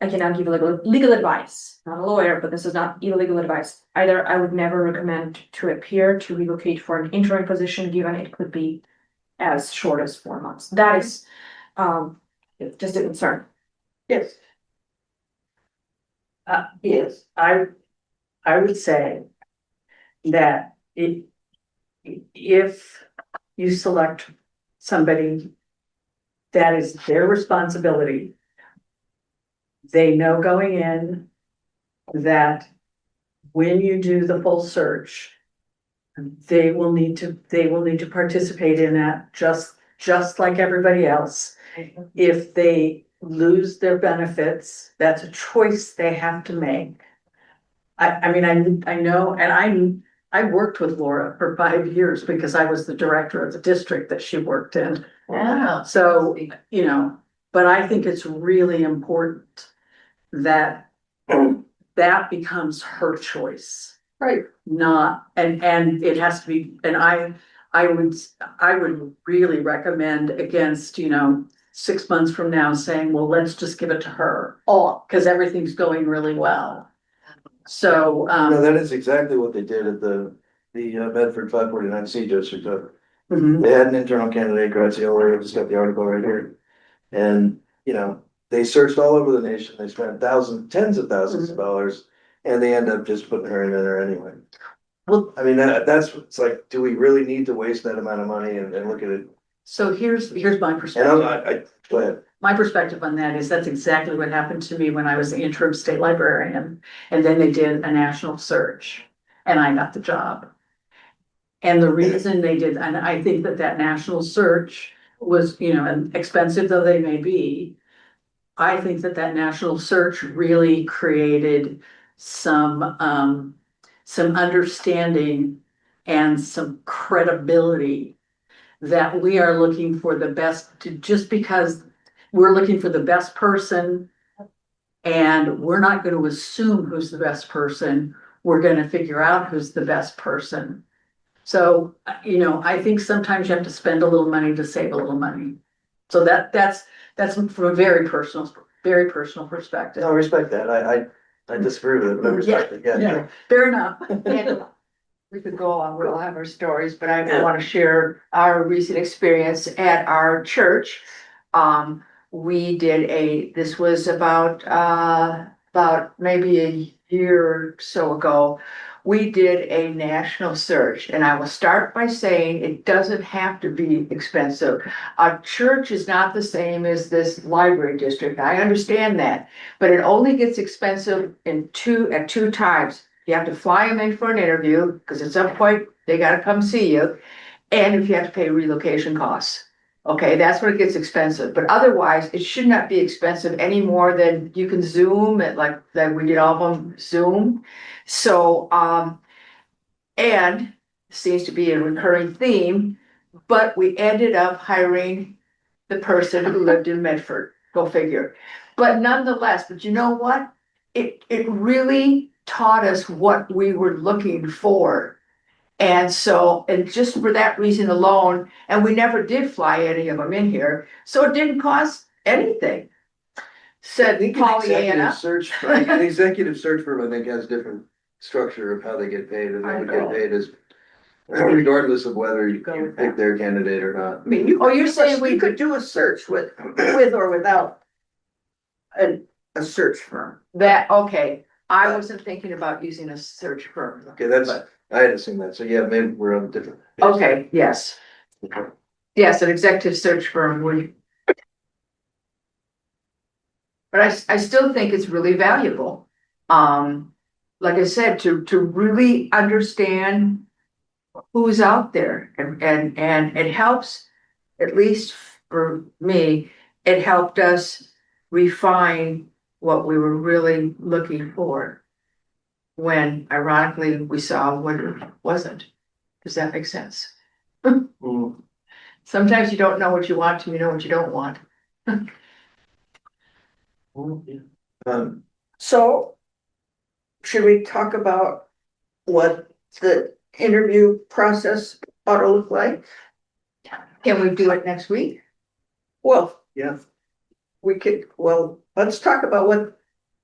cannot give legal advice, not a lawyer, but this is not illegal advice. Either I would never recommend to a peer to relocate for an interim position, given it could be as short as 4 months. That is just a concern. Yes. Yes, I would say that if you select somebody that is their responsibility, they know going in that when you do the full search, they will need to participate in that just like everybody else. If they lose their benefits, that's a choice they have to make. I mean, I know, and I worked with Laura for 5 years because I was the director of the district that she worked in. Yeah. So, you know, but I think it's really important that that becomes her choice. Right. Not, and it has to be, and I would really recommend against, 6 months from now saying, well, let's just give it to her. Oh, because everything's going really well. So, No, that is exactly what they did at the Bedford 549C district. mhm. They had an internal candidate, Graziella, I just got the article right here. And, they searched all over the nation, they spent tens of thousands of dollars, and they end up just putting her in there anyway. Well, I mean, that's, it's like, do we really need to waste that amount of money and look at it? so here's my And perspective. go ahead. My perspective on that is that's exactly what happened to me when I was the interim state librarian. And then they did a national search and I got the job. And the reason they did, and I think that national search was, and expensive though they may be, I think that national search really created some understanding and some credibility that we are looking for the best, just because we're looking for the best person and we're not going to assume who's the best person. We're going to figure out who's the best person. So, I think sometimes you have to spend a little money to save a little money. So that's from a very personal perspective. No, I respect that. I disagree with it, but I respect it, yeah. Yeah, fair enough. And we could go on, we'll have our stories, but I want to share our recent experience at our church. We did this was about maybe a year or so ago. We did a national search, and I will start by saying it doesn't have to be expensive. A church is not the same as this library district. I understand that, but it only gets expensive at two times. You have to fly them in for an interview, because at some point they gotta come see you, and if you have to pay relocation costs. Okay, that's when it gets expensive, but otherwise, it should not be expensive any more than you can Zoom it, like that we did all of them Zoom. So, and seems to be a recurring theme, but we ended up hiring the person who lived in Medford, go figure. But nonetheless, but you know what? It really taught us what we were looking for. And so, and just for that reason alone, and we never did fly any of them in here, so it didn't cost anything. Said Pollyanna. An executive search firm, I think, has different structure of how they get paid, and they would get paid as regardless of whether you pick their candidate or not. I mean, you're saying we could do a search with or without a search firm. Okay, I wasn't thinking about using a search firm. Okay, I had assumed that, so yeah, maybe we're on a different page. Okay, yes. Yes, an executive search firm would. But I still think it's really valuable. Like I said, to really understand who's out there, and it helps, at least for me, it helped us refine what we were really looking for, when ironically we saw what it wasn't. Does that make sense? Mm. Sometimes you don't know what you want till you know what you don't want. Um, So should we talk about what the interview process ought to look like? Can we do it next week? Well, yeah. We could, well, let's talk about what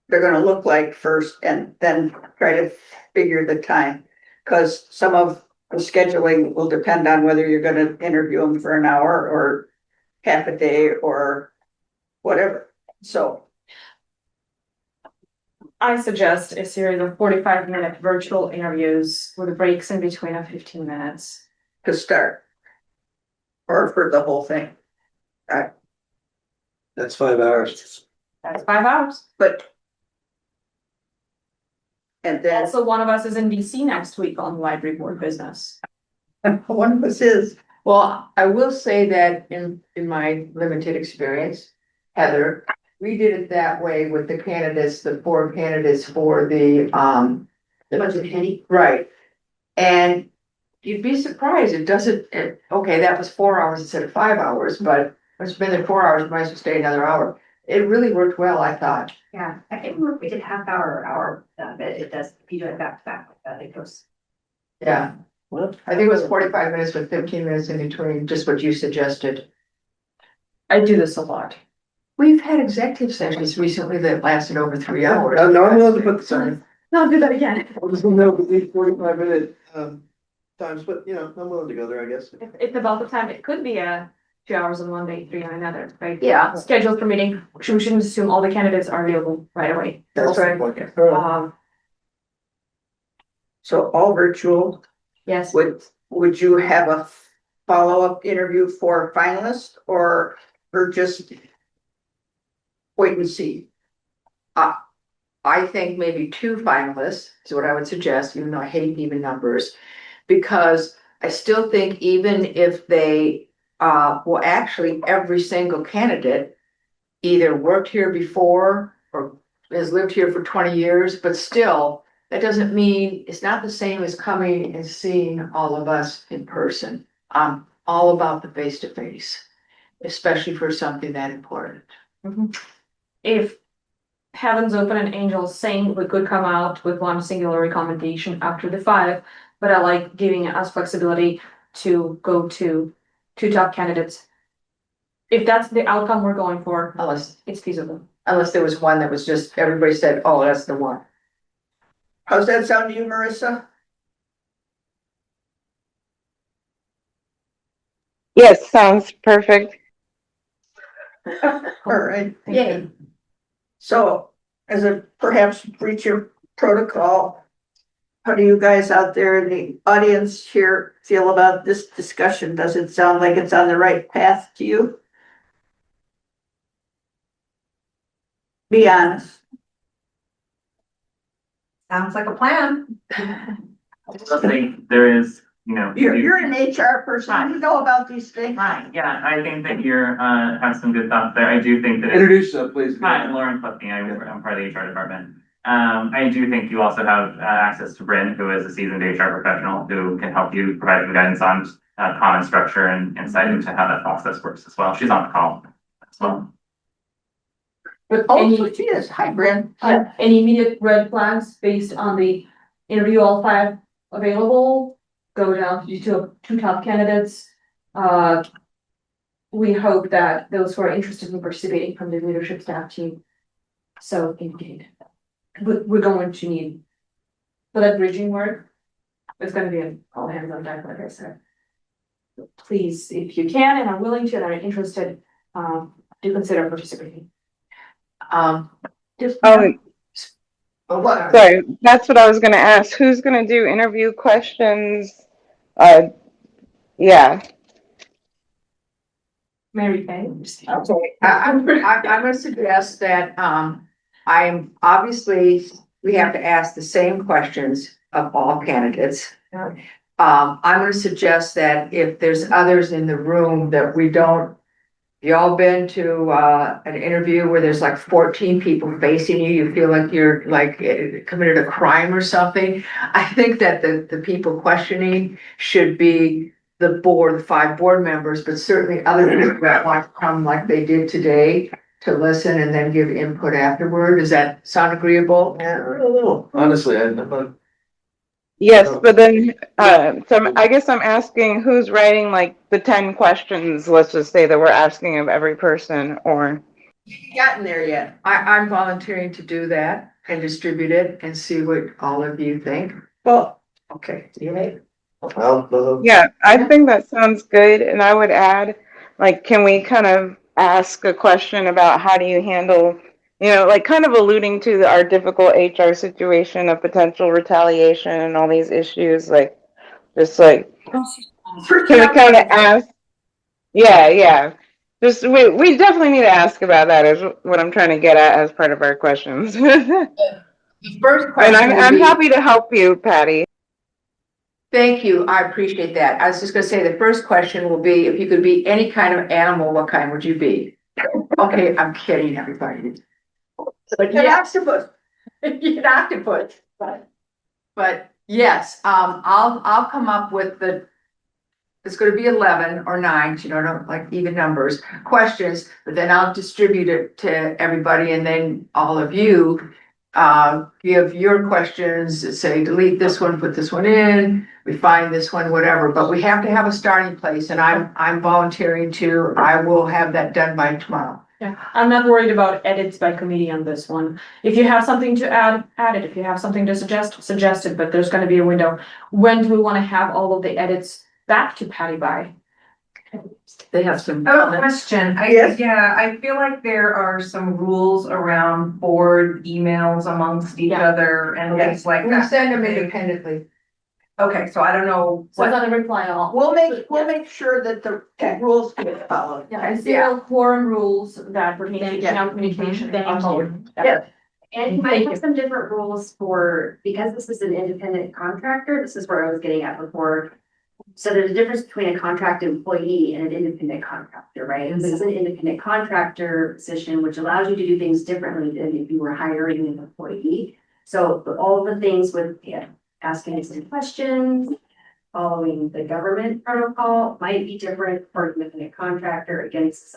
they're gonna look like first and then try to figure the time. Cause some of the scheduling will depend on whether you're gonna interview them for an hour or half a day or whatever. So, I suggest a series of 45-minute virtual interviews with breaks in between of 15 minutes. to start. Or for the whole thing. That's 5 hours. That's 5 hours. But. And then Also, one of us is in DC next week on library board business. one of us is, Well, I will say that in my limited experience, Heather, we did it that way with the candidates, the 4 candidates for the, Budget committee. right. And you'd be surprised, okay, that was 4 hours instead of 5 hours, but it's been there 4 hours, might as well stay another hour. It really worked well, I thought. Yeah, I can't remember if we did half hour or hour, but it does, if you do it back to back, it goes. Yeah, I think it was 45 minutes with 15 minutes in between, just what you suggested. I do this a lot. We've had executive sessions recently that lasted over 3 hours. No, I'm willing to put the time. No, I'll do that again. I'll just know these 45-minute times, but I'm willing to go there, I guess. If about the time, it could be 2 hours on one day, 3 on another, right? Yeah. Scheduled for meeting, we shouldn't assume all the candidates are available right away. That's right. so all virtual. Yes, Would you have a follow-up interview for finalists or just wait and see? I think maybe 2 finalists is what I would suggest, even though I hate even numbers. Because I still think even if they, well, actually, every single candidate either worked here before or has lived here for 20 years, but still, that doesn't mean, it's not the same as coming and seeing all of us in person. I'm all about the face-to-face, especially for something that important. if heaven's open and angels sing, we could come out with one singular recommendation after the 5, but I like giving us flexibility to go to 2 top candidates. If that's the outcome we're going for, Unless it's feasible. there was one that was just, everybody said, oh, that's the one. How's that sound to you, Marissa? Yes, sounds perfect. All right. Yay. So as a perhaps breach of protocol, how do you guys out there in the audience here feel about this discussion? Does it sound like it's on the right path to you? Be honest. Sounds like a plan. I think there is, You're an HR person, you know about these things. Right, yeah, I think that you're, have some good thoughts there. I do think that. Introduce yourself, please. Hi, I'm Lauren Clifton. I'm part of the HR department. I do think you also have access to Bryn, who is a seasoned HR professional who can help you provide some guidance on common structure and insight into how that process works as well. She's on the call as well. But Oh, so she is. Hi, Bryn. any immediate red flags based on the interview, all 5 available, go down to 2 top candidates. We hope that those who are interested in participating from the leadership staff team so indicate. We're going to need, for that bridging work, it's gonna be an all hands on deck, like I said. Please, if you can and are willing to and are interested, do consider participating. Just. Oh, sorry, that's what I was gonna ask. Who's gonna do interview questions? Yeah. Mary Kay. Okay, I'm gonna suggest that, I'm obviously, we have to ask the same questions of all candidates. I'm gonna suggest that if there's others in the room that we don't. Y'all been to, an interview where there's like 14 people facing you, you feel like you're like committed a crime or something? I think that the people questioning should be the 5 board members, but certainly other people that want to come like they did today to listen and then give input afterward. Does that sound agreeable? Yeah, a little, honestly, I'm not. Yes, but then, I guess I'm asking who's writing like the 10 questions, let's just say that we're asking of every person, or, Gotten there yet? I'm volunteering to do that and distribute it and see what all of you think. Well, Okay, yay. yeah, I think that sounds good. And I would add, like, can we kind of ask a question about how do you handle, like kind of alluding to our difficult HR situation of potential retaliation and all these issues, like, just like, can we kind of ask? Yeah. Just, we definitely need to ask about that is what I'm trying to get at as part of our questions. And The first question will I'm be, happy to help you, Patty. thank you, I appreciate that. I was just gonna say, the first question will be, if you could be any kind of animal, what kind would you be? Okay, I'm kidding, everybody. But an yes, octopus. you're an octopus, but yes, I'll come up with it's gonna be 11 or 9, 'cause I don't like even numbers, questions, but then I'll distribute it to everybody and then all of you give your questions, say delete this one, put this one in, refine this one, whatever, but we have to have a starting place, and I'm volunteering I will have that done by tomorrow. Yeah, I'm not worried about edits by committee on this one. If you have something to add, add it. If you have something to suggest it, but there's gonna be a window. When do we wanna have all of the edits back to Patty by? They have some. Oh, question. Yes. I feel like there are some rules around board emails amongst each Yeah. other and things like We that. send them independently. Okay, so I don't know So it's what, not a reply all. We'll make sure that the rules get followed. Yeah, and serial quorum rules that pertain to Yeah. town communication. Thank are you. followed. Yeah. And you Thank might have you. some different rules because this is an independent contractor, this is where I was getting at before. So there's a difference between a contract employee and an independent contractor, right? This is an independent contractor position, which allows you to do things differently than if you were hiring an employee. So all of the things with asking some questions, following the government protocol might be different for an independent contractor against.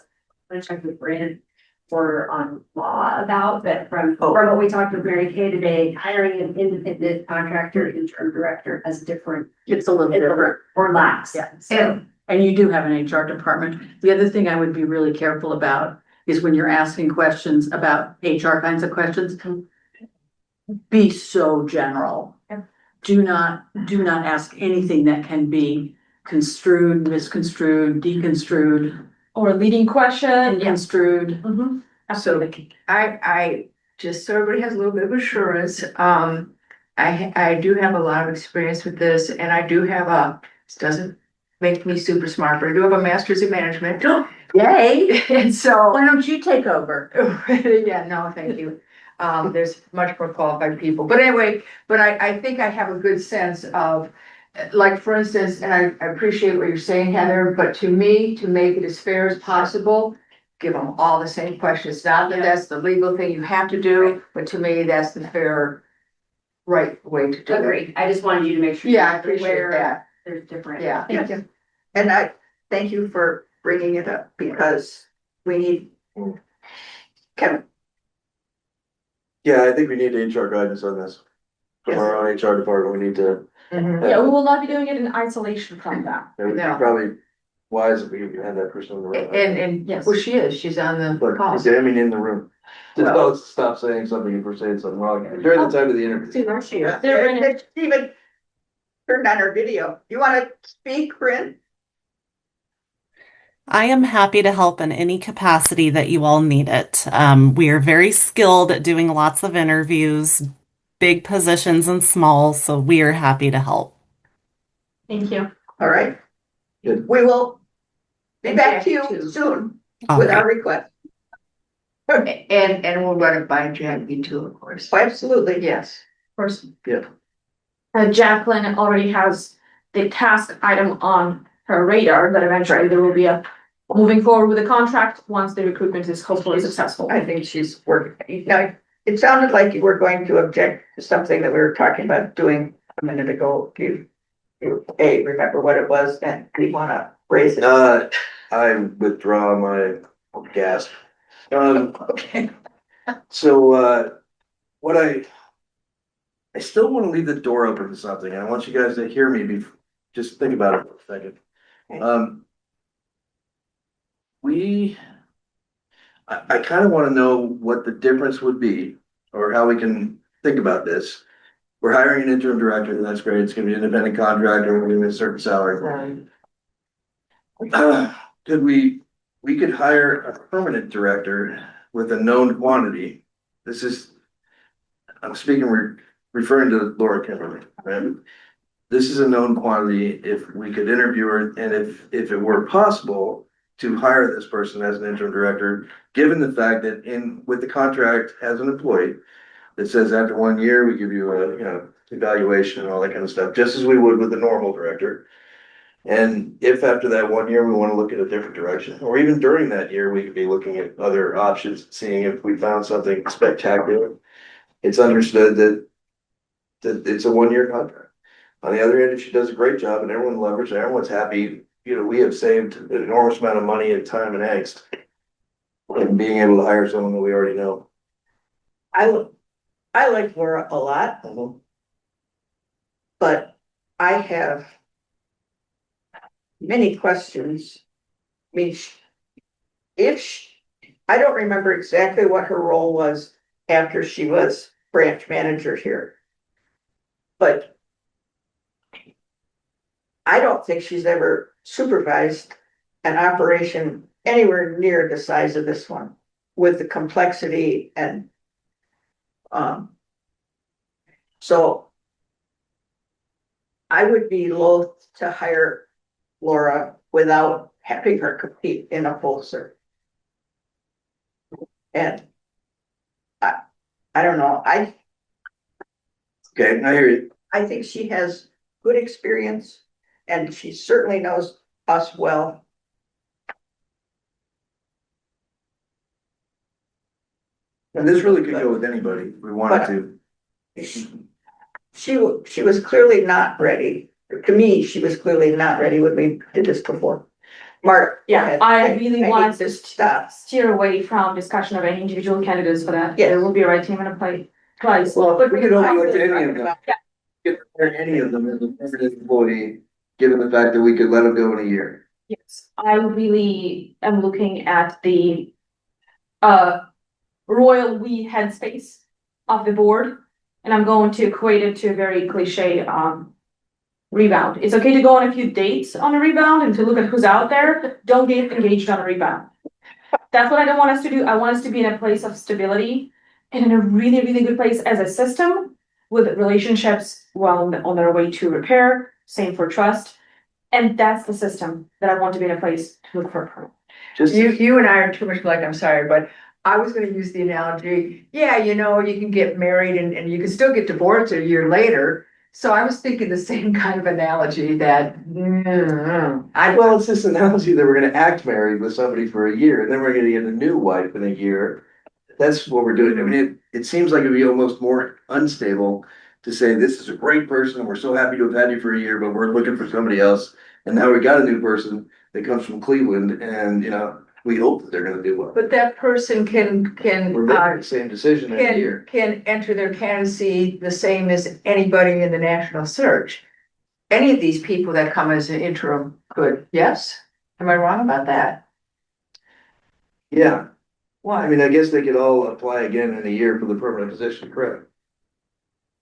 I'm gonna check with Brandon for on law about, but from what we talked with Mary Kay today, hiring an independent contractor, interim director as different. It's a little different. Or lax. Yeah. So, And you do have an HR department. The other thing I would be really careful about is when you're asking questions about HR kinds of questions, be so general. Yeah. Do not ask anything that can be construed, misconstrued, deconstrued, Or a leading question. construed. Mhm. Absolutely. I just so everybody has a little bit of assurance, I do have a lot of experience with this, and I do have this doesn't make me super smart, but I do have a master's in management. Yay! And so, Why don't you take over? yeah, no, thank you. There's much more qualified people, but anyway, I think I have a good sense of, like, for instance, and I appreciate what you're saying, Heather, but to me, to make it as fair as possible, give them all the same questions, not that that's the legal thing you have to do, but to me, that's the fair, right way to do it. agreed. I just wanted you to make sure. Yeah, I you're appreciate aware that. There's different. Yeah. Thank you. And I thank you for bringing it up because we need. Kevin. Yeah, I think we need HR guidance on this. From our own HR department, we need to, Yeah, we will not be doing it in isolation from that. it would be No. probably wise if we had that person in the room. And, Yes. well, she's on the But, call. I mean, in the room. Just Well- don't stop saying something if we're saying something wrong during the time of the interview. They're in it. Even turned on our video. You want to speak, Bryn? I am happy to help in any capacity that you all need it. We are very skilled at doing lots of interviews, big positions and small, so we are happy to help. Thank you. All right. Good. We will be back to you Too. soon All with right. our request. And we'll run it by Jackie too, of course. Absolutely. Yes. Of course. Yeah. Jacqueline already has the task item on her radar, but eventually there will be a moving forward with the contract once the recruitment is hopefully successful. I think she's working. Now, it sounded like you were going to object to something that we were talking about doing a minute ago. You remember what it was and we want to raise it. I withdraw my gasp. Okay. So, what I still want to leave the door open to something. I want you guys to hear me just think about it for a second. I kind of want to know what the difference would be or how we can think about this. We're hiring an interim director, and that's great. It's gonna be an independent contractor, we're gonna get a certain salary. Could we could hire a permanent director with a known quantity. This is, I'm referring to Laura Kimberly, right? This is a known quantity. If we could interview her and if it were possible to hire this person as an interim director, given the fact that with the contract as an employee, that says after 1 year, we give you a, evaluation and all that kind of stuff, just as we would with the normal director. And if after that 1 year, we want to look at a different direction, or even during that year, we could be looking at other options, seeing if we found something spectacular. It's understood that it's a 1 year contract. On the other hand, if she does a great job and everyone loves her, everyone's happy, we have saved an enormous amount of money and time and angst in being able to hire someone that we already know. I like Laura a lot, but I have many questions. I mean, I don't remember exactly what her role was after she was branch manager here. But I don't think she's ever supervised an operation anywhere near the size of this one with the complexity and so I would be loath to hire Laura without having her compete in a full cert. And I don't know, Okay, I hear you. I think she has good experience and she certainly knows us well. And this really could go with anybody if we wanted to. She was clearly not ready. To me, she was clearly not ready when we did this before. Mark. go Yeah, ahead. I really need want to to stop. steer away from discussion of any individual candidates for that. Yes. There will be a right team and a place. Well, But we could overlook really any of talking them. about- We could hire any of them as a permanent employee, given the fact that we could let them go in a year. Yes, I really am looking at the royal we headspace of the board, and I'm going to equate it to a very cliche rebound. It's okay to go on a few dates on a rebound and to look at who's out there. Don't get engaged on a rebound. That's what I don't want us to do. I want us to be in a place of stability and in a really, really good place as a system with relationships well on their way to repair, same for trust. And that's the system that I want to be in a place to look for. Just You and I are too much alike, I'm sorry, but I was gonna use the analogy, yeah, you can get married and you can still get divorced a year later. So I was thinking the same kind of analogy that, well, it's this analogy that we're gonna act married with somebody for a year, and then we're gonna get a new wife in a year. That's what we're doing. I mean, it seems like it'd be almost more unstable to say, this is a great person, and we're so happy to have had you for a year, but we're looking for somebody else. And now we got a new person that comes from Cleveland, and, we hope that they're gonna do well. But that person We're making the same decision every year. can enter their candidacy the same as anybody in the national search. Any of these people that come as an interim could, yes? Am I wrong about that? Yeah, I Why? mean, I guess they could all apply again in a year for the permanent position, correct?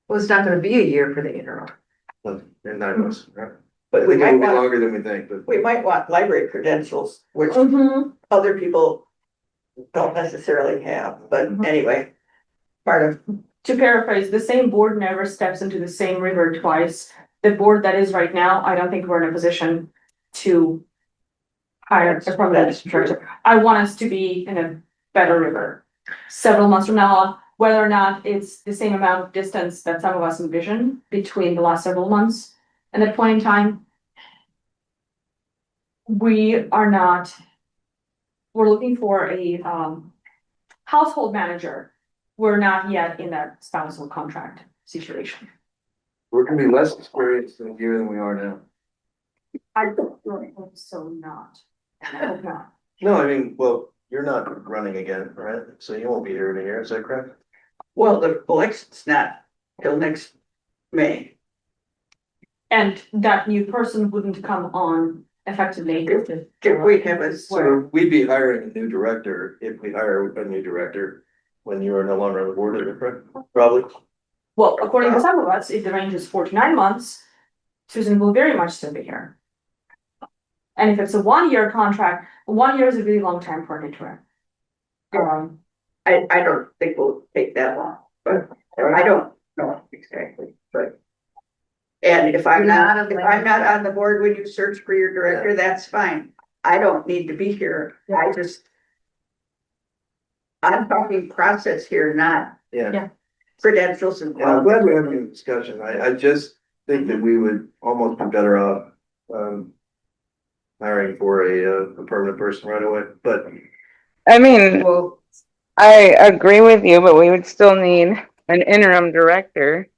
Well, it's not gonna be a year for the interim. Well, in 9 months, right? But I we think might it'll be want, longer than we think, but. we might want library credentials, which other people don't necessarily have, but anyway. Part of, To paraphrase, the same board never steps into the same river twice. The board that is right now, I don't think we're in a position to hire a permanent director. I want us to be in a better river several months from now, whether or not it's the same amount of distance that some of us envision between the last several months and that point in time. We're looking for a household manager. We're not yet in that spousal contract situation. We're gonna be less experienced in a year than we are now. I really hope so not. I hope not. No, I mean, well, you're not running again, right? So you won't be here in a year, is that correct? Well, the election's not till next May. And that new person wouldn't come on effective date. If we have a, So we'd be hiring a new director if we hire a new director when you are no longer on the board, is that correct? Probably. Well, according to some of us, if the range is 49 months, Susan will very much still be here. And if it's a 1 year contract, 1 year is a really long time for an interim. I don't think we'll take that long, but I don't know exactly, but. And if I'm not on the board when you search for your director, that's fine. I don't need to be here. I'm talking process here, not Yeah. credentials and. Yeah, I'm glad we're having a discussion. I just think that we would almost be better off, hiring for a permanent person right away, but. I mean, Well, I agree with you, but we would still need an interim director.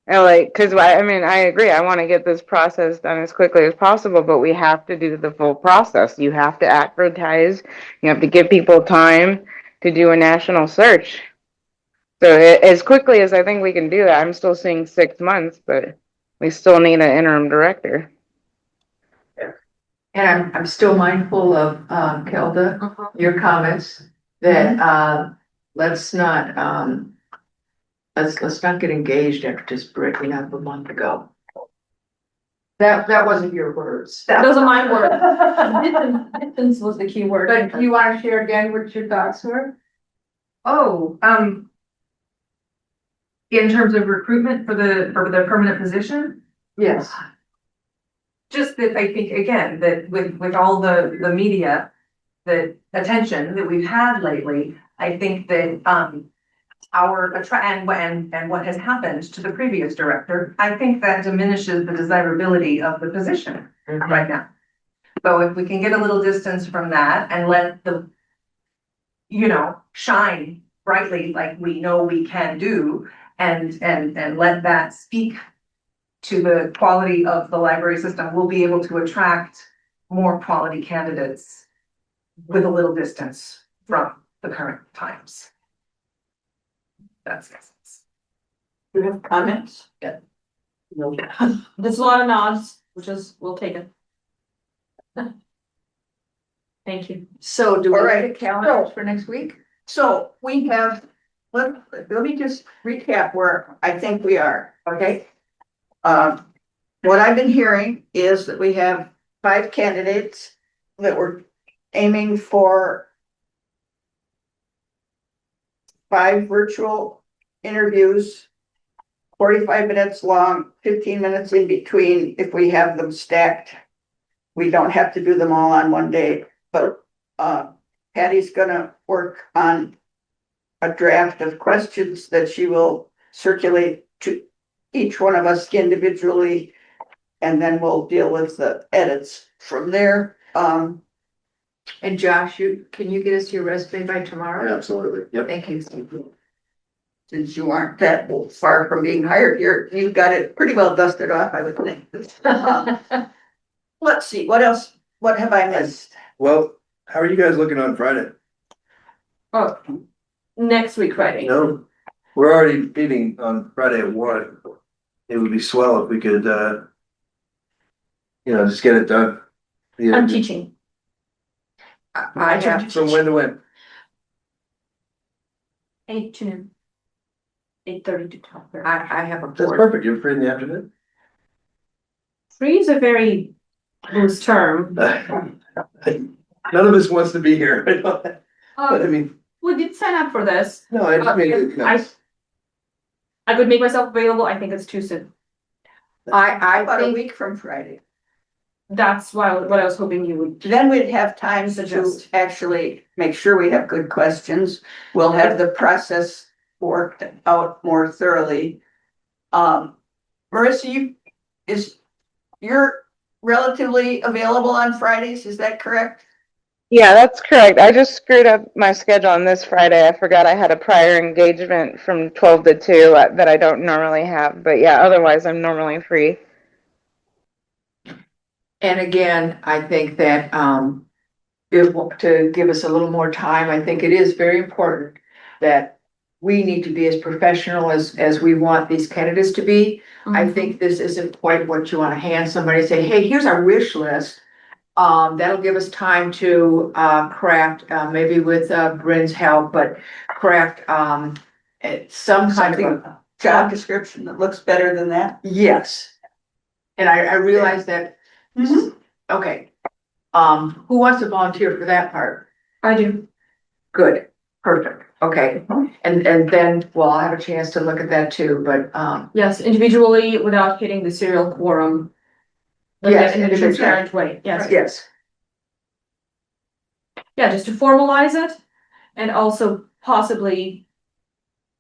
And like, cause I mean, I agree, I wanna get this process done as quickly as possible, but we have to do the full process. You have to advertise, you have to give people time to do a national search. So as quickly as I think we can do that, I'm still seeing 6 months, but we still need an interim director. And I'm still mindful of, Kelda, your comments that, let's not, let's not get engaged after just breaking up a month ago. That wasn't your words. Those are my words. Distance was the key word. But you wanna share again what your thoughts were? Oh, in terms of recruitment for the permanent position? Yes. Just that I think, again, that with all the media, the attention that we've had lately, I think that, and what has happened to the previous director, I think that diminishes the desirability of the position right now. So if we can get a little distance from that and let the, shine brightly like we know we can do, and let that speak to the quality of the library system, we'll be able to attract more quality candidates with a little distance from the current times. That's it. you have comments? There's a lot of nods, we'll take it. Thank you. So do we All look right. at calendars for next week? So we have, let me just recap where I think we are, okay? What I've been hearing is that we have 5 candidates that we're aiming for 5 virtual interviews, 45 minutes long, 15 minutes in between if we have them stacked. We don't have to do them all on one day, but Patty's gonna work on a draft of questions that she will circulate to each one of us individually, and then we'll deal with the edits from there. And Josh, can you get us your resume by tomorrow? Absolutely, yep. Thank you. Since you aren't that far from being hired, you've got it pretty well dusted off, I would think. Let's see, what else? What have I missed? Well, how are you guys looking on Friday? Oh, next week, Friday. No, we're already meeting on Friday at 1. It would be swell if we could, just get it done. I'm teaching. I have, From when to when? 8 to noon. 8:30 to 12:30. I have a That's board. perfect. You're free in the afternoon? Free is a very loose term. None of us wants to be here. But I mean, We did sign up for this. no, I just mean, I could make myself available. I think it's too soon. I About a think, week from Friday. That's what I was hoping you would. Then we'd have time to Suggest. actually make sure we have good questions. We'll have the process worked out more thoroughly. Marissa, you're relatively available on Fridays, is that correct? Yeah, that's correct. I just screwed up my schedule on this Friday. I forgot I had a prior engagement from 12 to 2 that I don't normally have. But yeah, otherwise I'm normally free. and again, I think that, to give us a little more time. I think it is very important that we need to be as professional as we want these candidates to be. I think this isn't quite what you want to hand somebody and say, hey, here's our wish list. That'll give us time to craft, maybe with Bryn's help, but craft some kind of a Job description that looks better than that. yes. And I realize that, okay. Who wants to volunteer for that part? I do. Good, perfect, okay. And then, well, I'll have a chance to look at that too, but, Yes, individually without hitting the serial quorum. But Yes, in a individually. transparent way, yes. yes, Yeah, just to formalize it and also possibly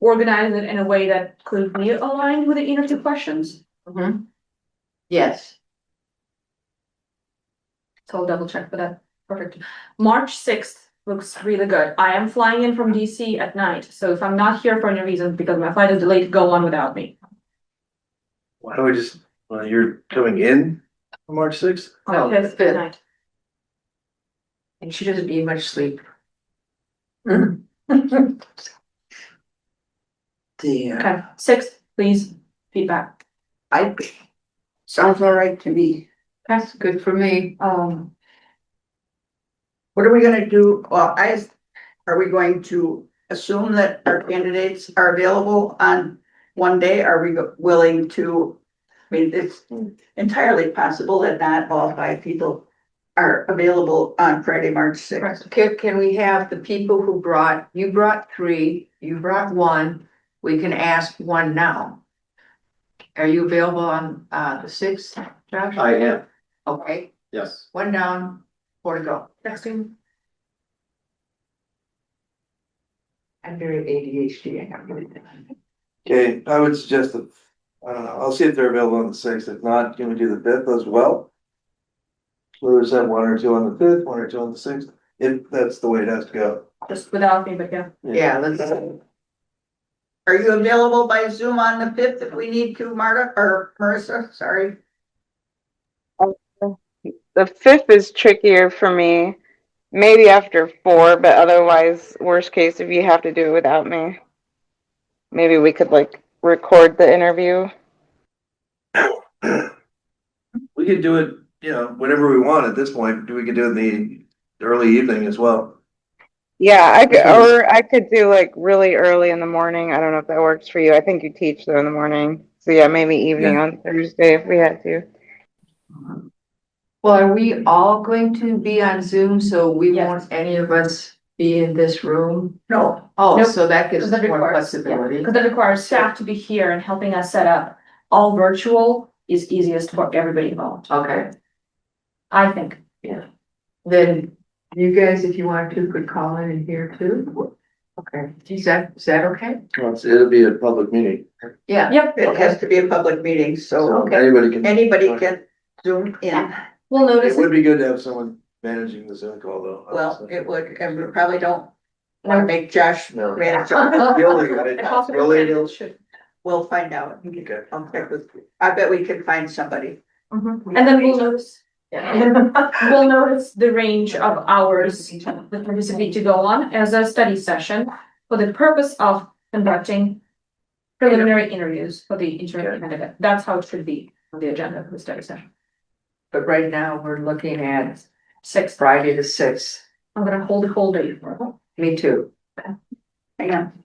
organize it in a way that could be aligned with the interview questions. yes. So I'll double check for that. Perfect. March 6th looks really good. I am flying in from DC at night. So if I'm not here for any reason because my flight is delayed, go on without me. Why don't we just, well, you're coming in on March 6th? No, Okay, the fifth. night. And she doesn't need much sleep. Okay, 6th, please, feedback. Sounds all right to me. That's good for me. What are we gonna do? Well, are we going to assume that our candidates are available on one day? Are we willing to? I mean, it's entirely possible that not all 5 people are available on Friday, March 6th. Can we have the people who you brought 3, you brought 1, we can ask 1 now. Are you available on the 6th, Josh? I am, Okay, yes. 1 down, 4 to go. Texting. I'm very ADHD. I have really. Okay, I would suggest that, I don't know, I'll see if they're available on the 6th. If not, can we do the 5th as well? We'll just have 1 or 2 on the 5th, 1 or 2 on the 6th, if that's the way it has to go. Just without me, but yeah. Yeah, let's. Are you available by Zoom on the 5th if we need to, Marta, or Marissa? Sorry. The 5th is trickier for me. Maybe after 4, but otherwise, worst case, if you have to do it without me, maybe we could like record the interview. We could do it, whenever we want at this point. We could do it in the early evening as well. Yeah, I could do like really early in the morning. I don't know if that works for you. I think you teach though in the morning. So yeah, maybe evening on Thursday if we had to. Well, are we all going to be on Zoom? So we Yes. won't any of us be in this room? No. Oh, Nope. so that gives Because us that more requires, flexibility. because that requires staff to be here and helping us set up. All virtual is easiest for everybody involved, Okay, I think. then you guys, if you want to, could call in and hear too. Okay, is that okay? Well, it'll be a public meeting. Yeah. Yep, It has to be a public meeting, so anybody can Zoom in. we'll notice It would it. be good to have someone managing the Zoom call though. Well, it would, and we probably don't want to make Josh No. manage. If possible, Really? candidates should. We'll find out. Okay. I'll check with, I bet we can find somebody. And then we'll notice. We'll notice the range of hours that participate to go on as a study session for the purpose of conducting preliminary interviews for the interim candidate. That's how it should be on the agenda for the study session. But right now, we're looking at 6th. Friday the 6th. I'm gonna hold the whole day for it. Me too. Hang on.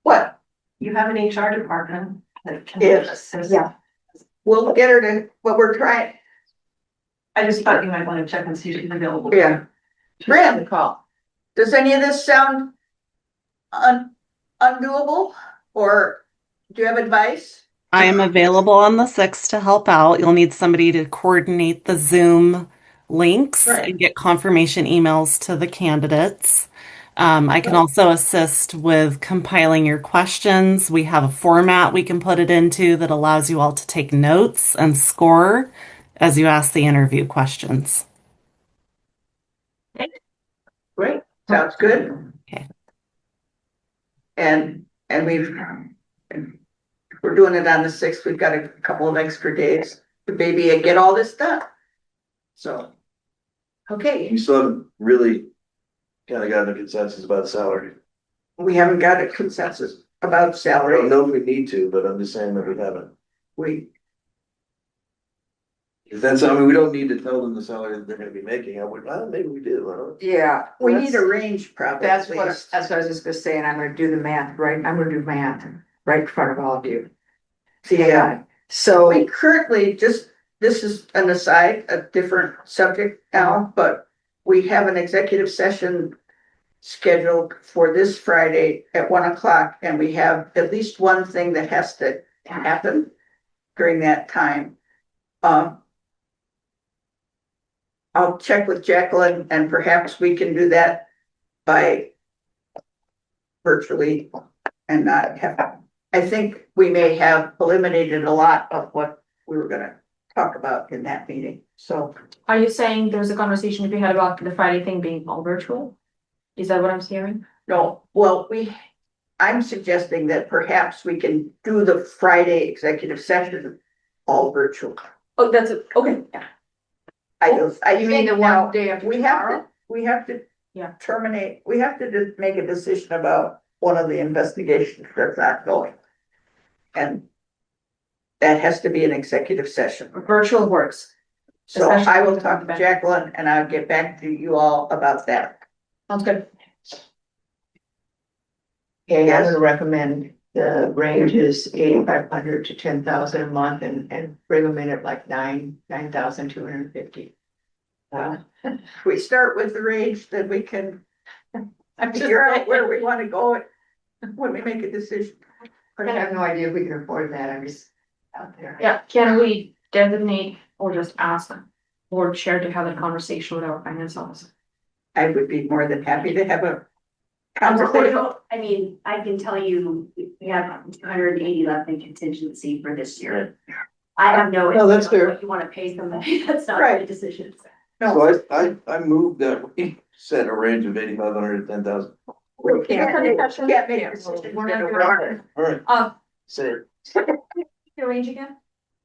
What? You have an HR department that can. Yes. assist. Yeah. We'll get her to, what we're trying, I just thought you might want to check and see if she's available. yeah. Bryn, Call. does any of this sound undoable? Or do you have advice? I am available on the 6th to help out. You'll need somebody to coordinate the Zoom links Right. and get confirmation emails to the candidates. I can also assist with compiling your questions. We have a format we can put it into that allows you all to take notes and score as you ask the interview questions. Great, sounds good. Okay. And we're doing it on the 6th. We've got a couple of extra days to maybe get all this done. So, okay. You still haven't really kind of gotten a consensus about salary. We haven't got a consensus about I don't salary. know if we need to, but I'm just saying that we haven't. We, If that's, I mean, we don't need to tell them the salary that they're gonna be making. I would, well, maybe we do, I don't. Yeah. we need a range probably. That's what I was just gonna say, and I'm gonna do the math, right? I'm gonna do math right in front of all of you. Yeah. So, We currently just, this is an aside, a different subject now, but we have an executive session scheduled for this Friday at 1 o'clock, and we have at least one thing that has to happen during that time. I'll check with Jacqueline and perhaps we can do that by virtually and not have, I think we may have eliminated a lot of what we were gonna talk about in that meeting, so. Are you saying there's a conversation to be had about the Friday thing being all virtual? Is that what I'm hearing? No, well, I'm suggesting that perhaps we can do the Friday executive session all virtual. Oh, that's, okay, yeah. you mean the one day after tomorrow? We have to. Yeah. Terminate, we have to just make a decision about one of the investigations that's not going. And that has to be an executive session. Virtual works. So Especially I will with talk to the- Jacqueline and I'll get back to you all about that. Sounds good. Okay, I'm Yes. gonna recommend the range is 8,500 to 10,000 a month and bring them in at like 9,250. If we start with the range, then we can I'm just figure out saying. where we want to go when we make a decision. I have no idea if we can afford that, I'm just out there. Yeah, can we designate or just ask board chair to have a conversation with our finance officer? I would be more than happy to have a conversation. I mean, I can tell you, we have 280 left in contingency for this year. I have no. No, that's issue on fair. what you wanna pay somebody, that's not Right. my decision. So I moved that, we set a range of 8,500 to 10,000. We can't make Yeah, decisions we're in not a gonna- rush. All right, say The range again?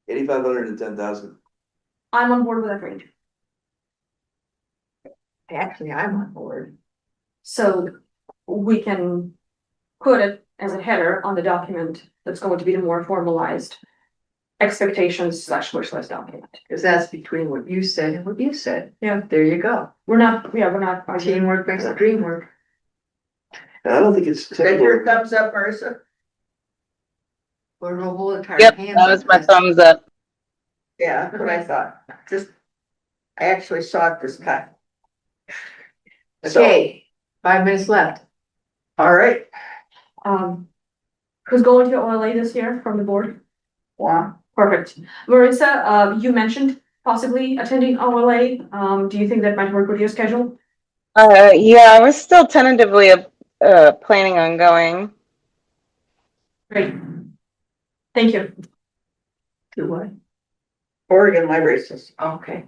8,500 to 10,000. I'm on board with that range. Actually, I'm on board. So we can put it as a header on the document that's going to be the more formalized expectations / wish list document. Because that's between what you said and what you said. Yeah. There you go. We're not. arguing. Teamwork makes the dream work. And I don't think it's Is that your typical. thumbs up, Marissa? We're gonna hold a Yep, hands that was up my this- thumbs up. Yeah, that's what I thought. I actually saw it this time. So, Okay, 5 minutes left. all right, Who's going to OLA this year from the board? well, Perfect. Marissa, you mentioned possibly attending OLA. Do you think that might work with your schedule? Yeah, I was still tentatively planning on going. Great. Thank you. To what? Oregon Library System, Okay.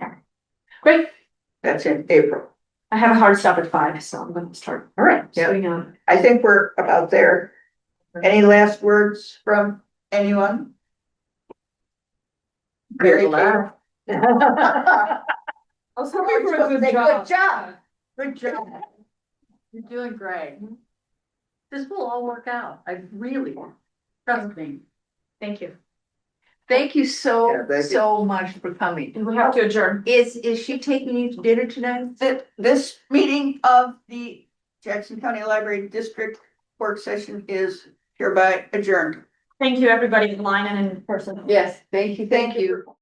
Great. that's in April. I have a hard stop at 5, so I'm going to start. All right, Starting out. I think we're about there. Any last words from anyone? Very laugh. I was hoping for a good job. Good job. Good job. You're doing great. This will all work out. I really, trust me. Thank you. Thank you Yeah, thank you. so much for coming. And we have to adjourn. Is she taking you to dinner tonight? This meeting of the Jackson County Library District work session is hereby adjourned. Thank you, everybody in line and in person. Yes, thank you, thank you.